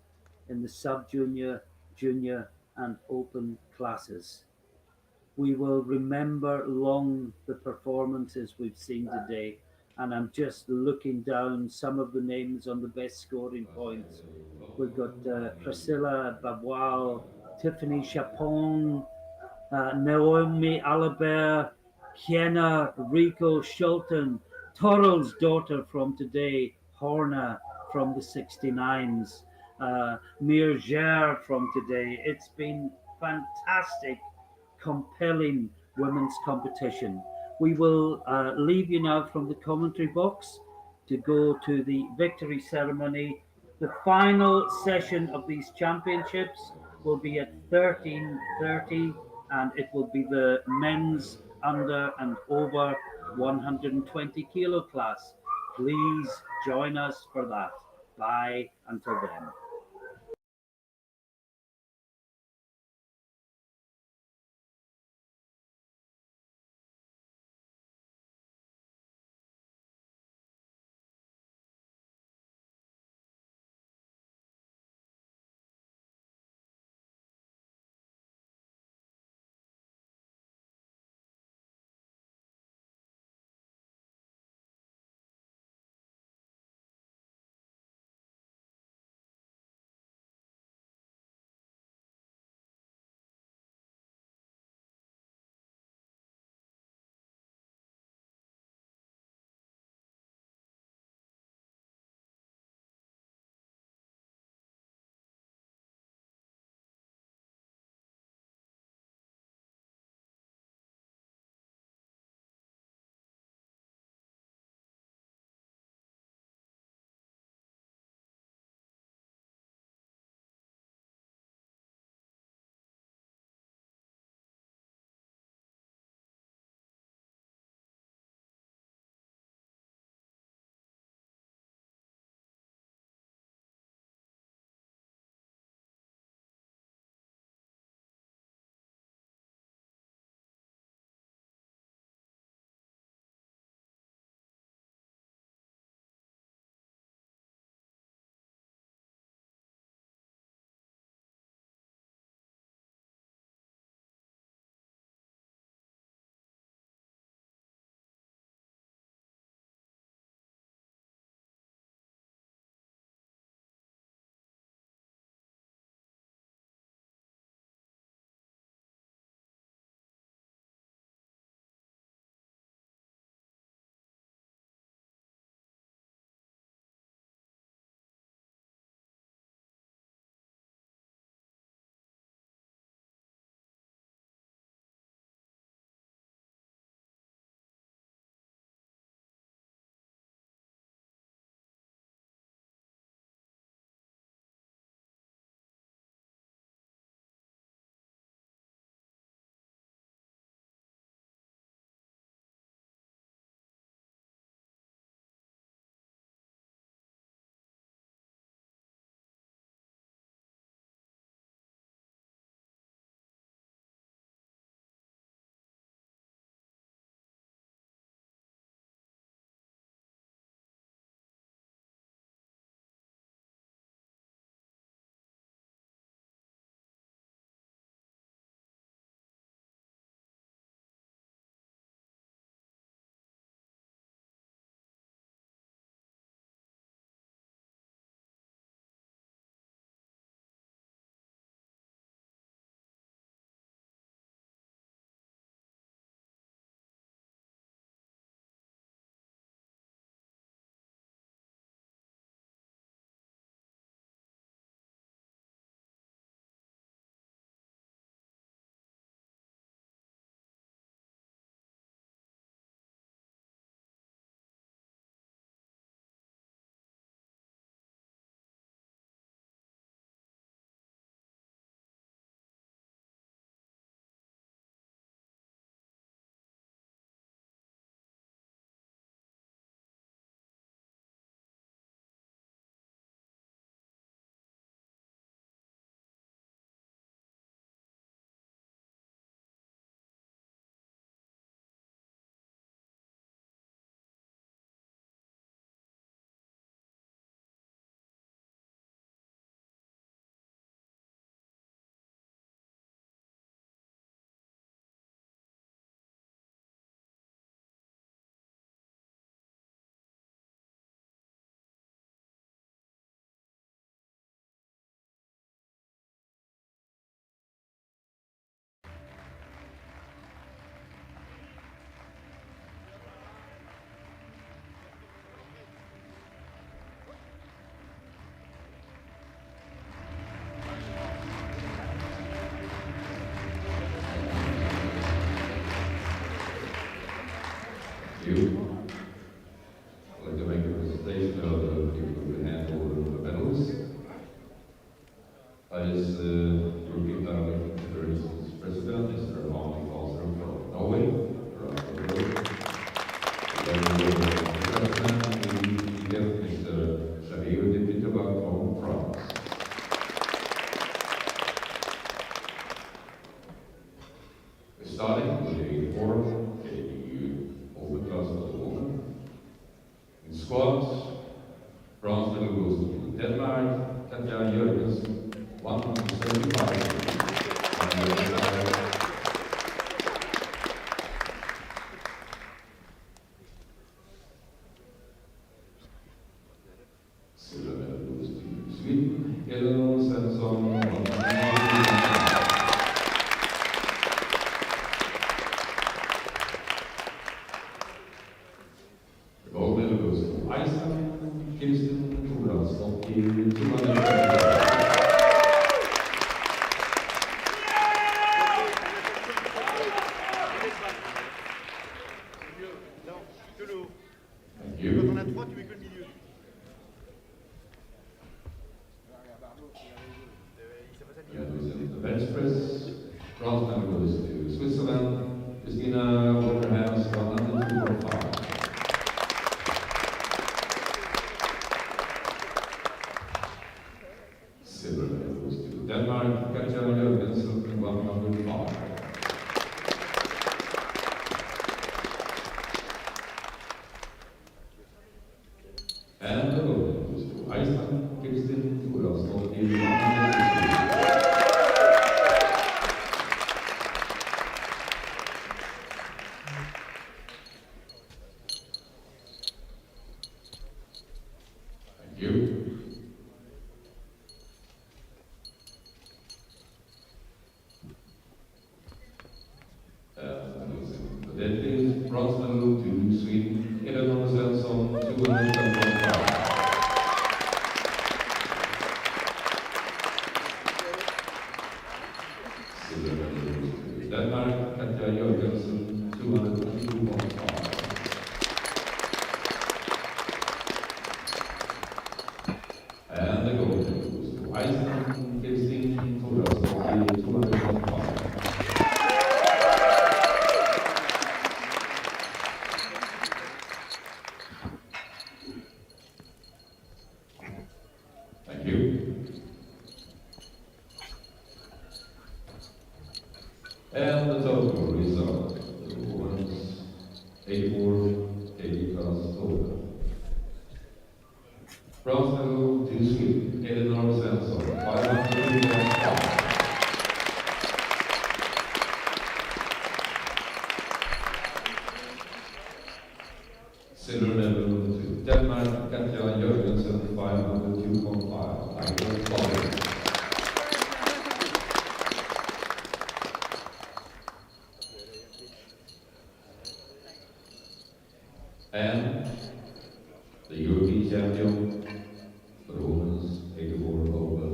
in the sub junior, junior, and open classes. We will remember long the performances we've seen today. And I'm just looking down some of the names on the best scoring points. We've got Priscilla Bavoil, Tiffany Chapon, Naomi Alibert, Kiena Rico Schulten, Torrell's daughter from today, Horna from the 69s, Mir from today. It's been fantastic, compelling women's competition. We will leave you now from the commentary box to go to the victory ceremony. The final session of these championships will be at 13:30, and it will be the men's under and over 120 kilo class. Please join us for that. Bye until then. you. I'd like to make a presentation of the people who handle the medals. As European Powerlifting Federation's president, Mr. Armand Karlsson from Norway, around the world. The president, we get Mr. Xavier Dipitova from France. We're starting with the 84 kg open class for the woman. In squats, bronze medal goes to Denmark, Katja Jørgensen, 175. Silver medal goes to Sweden, Eleanor Svensson, 175. The gold medal goes to Iceland, Kirsten Thoraldsdottir, 225. Thank you. Quand on a trois, tu mets que le milieu. And the bench press, bronze medal goes to Switzerland, Christina Waterhouse, 102.5. Silver medal goes to Denmark, Katja Jørgensen, 105. And the gold medal goes to Iceland, Kirsten Thoraldsdottir, 160. Thank you. The deadlift, bronze medal to Sweden, Eleanor Svensson, 275. Silver medal goes to Denmark, Katja Jørgensen, 202.5. And the gold medal goes to Iceland, Kirsten Thoraldsdottir, 225. Thank you. And the total result, the women's 84 kg class total. Bronze medal to Sweden, Eleanor Svensson, 525. Silver medal to Denmark, Katja Jørgensen, 502.5. I will follow. And the European champion for the women's 84 open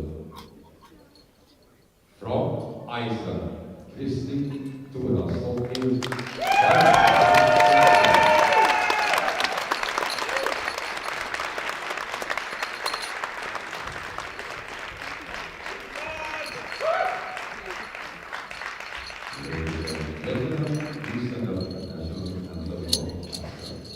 from Iceland, Kristin Thoraldsdottir. Ladies and gentlemen, please stand up at national anthem for Iceland.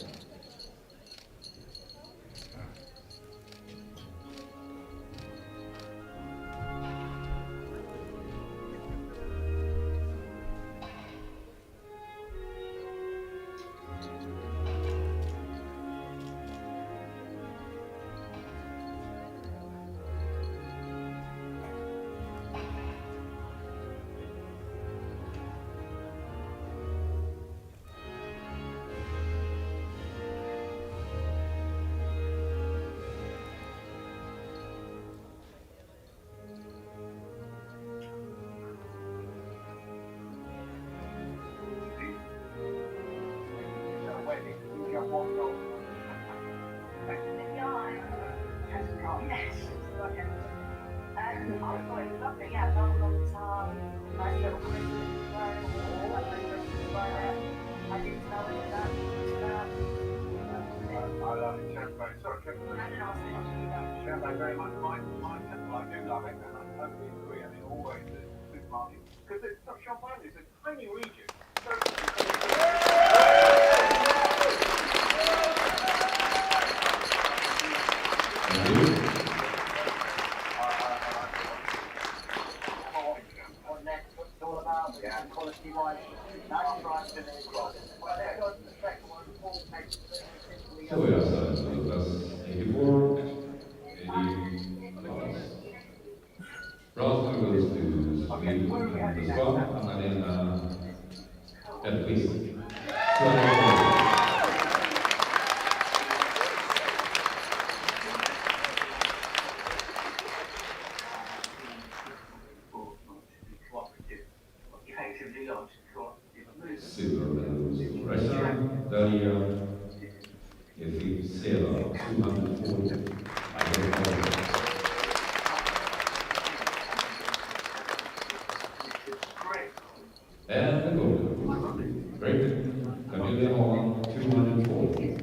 Thank you. So we are starting with class 84, 80 pounds. Bronze medal goes to Sweden in the squat, Anna-Lena Hellqvist, 240. Silver medal goes to Russia, Daria Efimseva, 240. I don't know. And the gold medal goes to Britain, Camilla Holland, 240.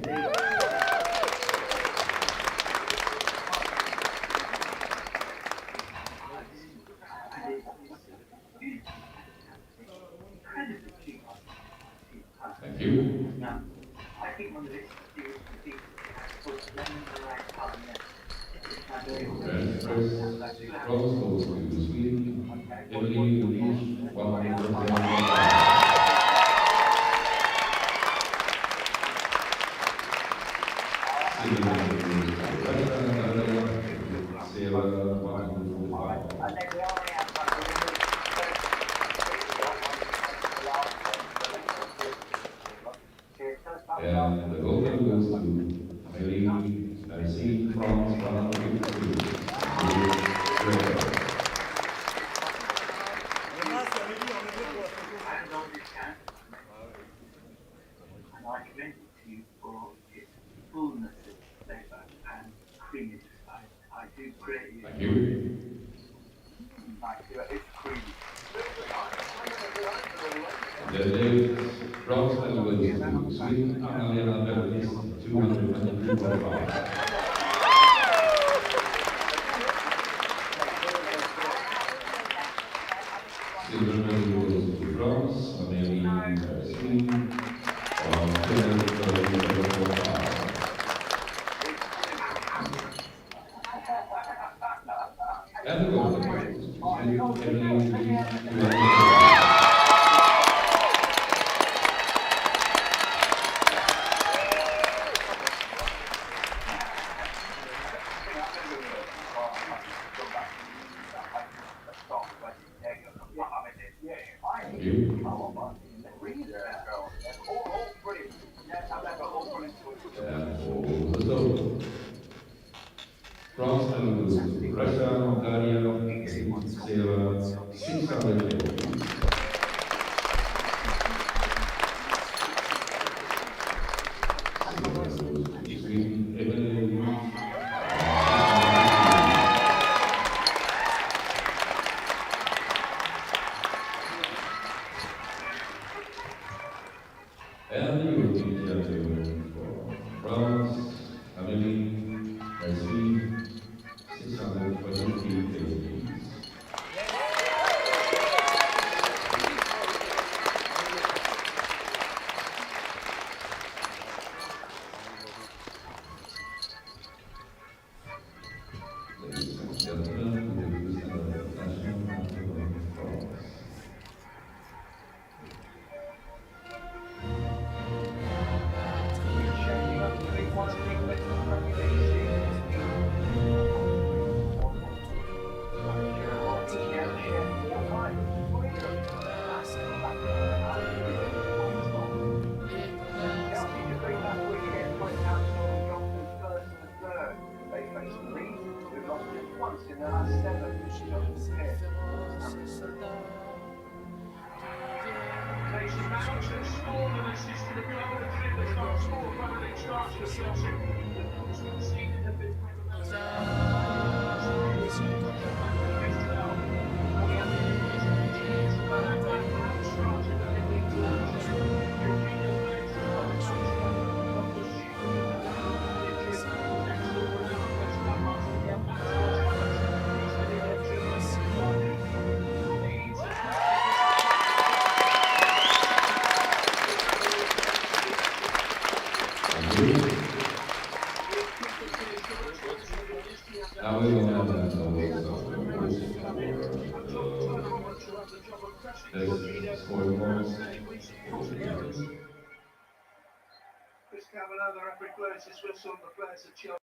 Thank you. Bench press, bronze goes to Sweden, Emily Leach, 131.5. Silver medal goes to Russia, Daria Efimseva, 145. And the gold medal goes to Amélie Merci, France, 153. Thank you. Deadlift, bronze medal goes to Sweden, Anna-Lena Hellqvist, 222.5. Silver medal goes to France, Amélie Merci, 232.5. And the gold medal goes to Sweden, Emily Leach, 240. Thank you. And for the silver. Bronze medal goes to Russia, Daria Efimseva, 600 kg. Silver medal goes to Sweden, Emily Leach, 650. And the European champion for bronze, Amélie Merci, 623 kgs. Ladies and gentlemen, we will listen to the national anthem of France. scoring points for the region.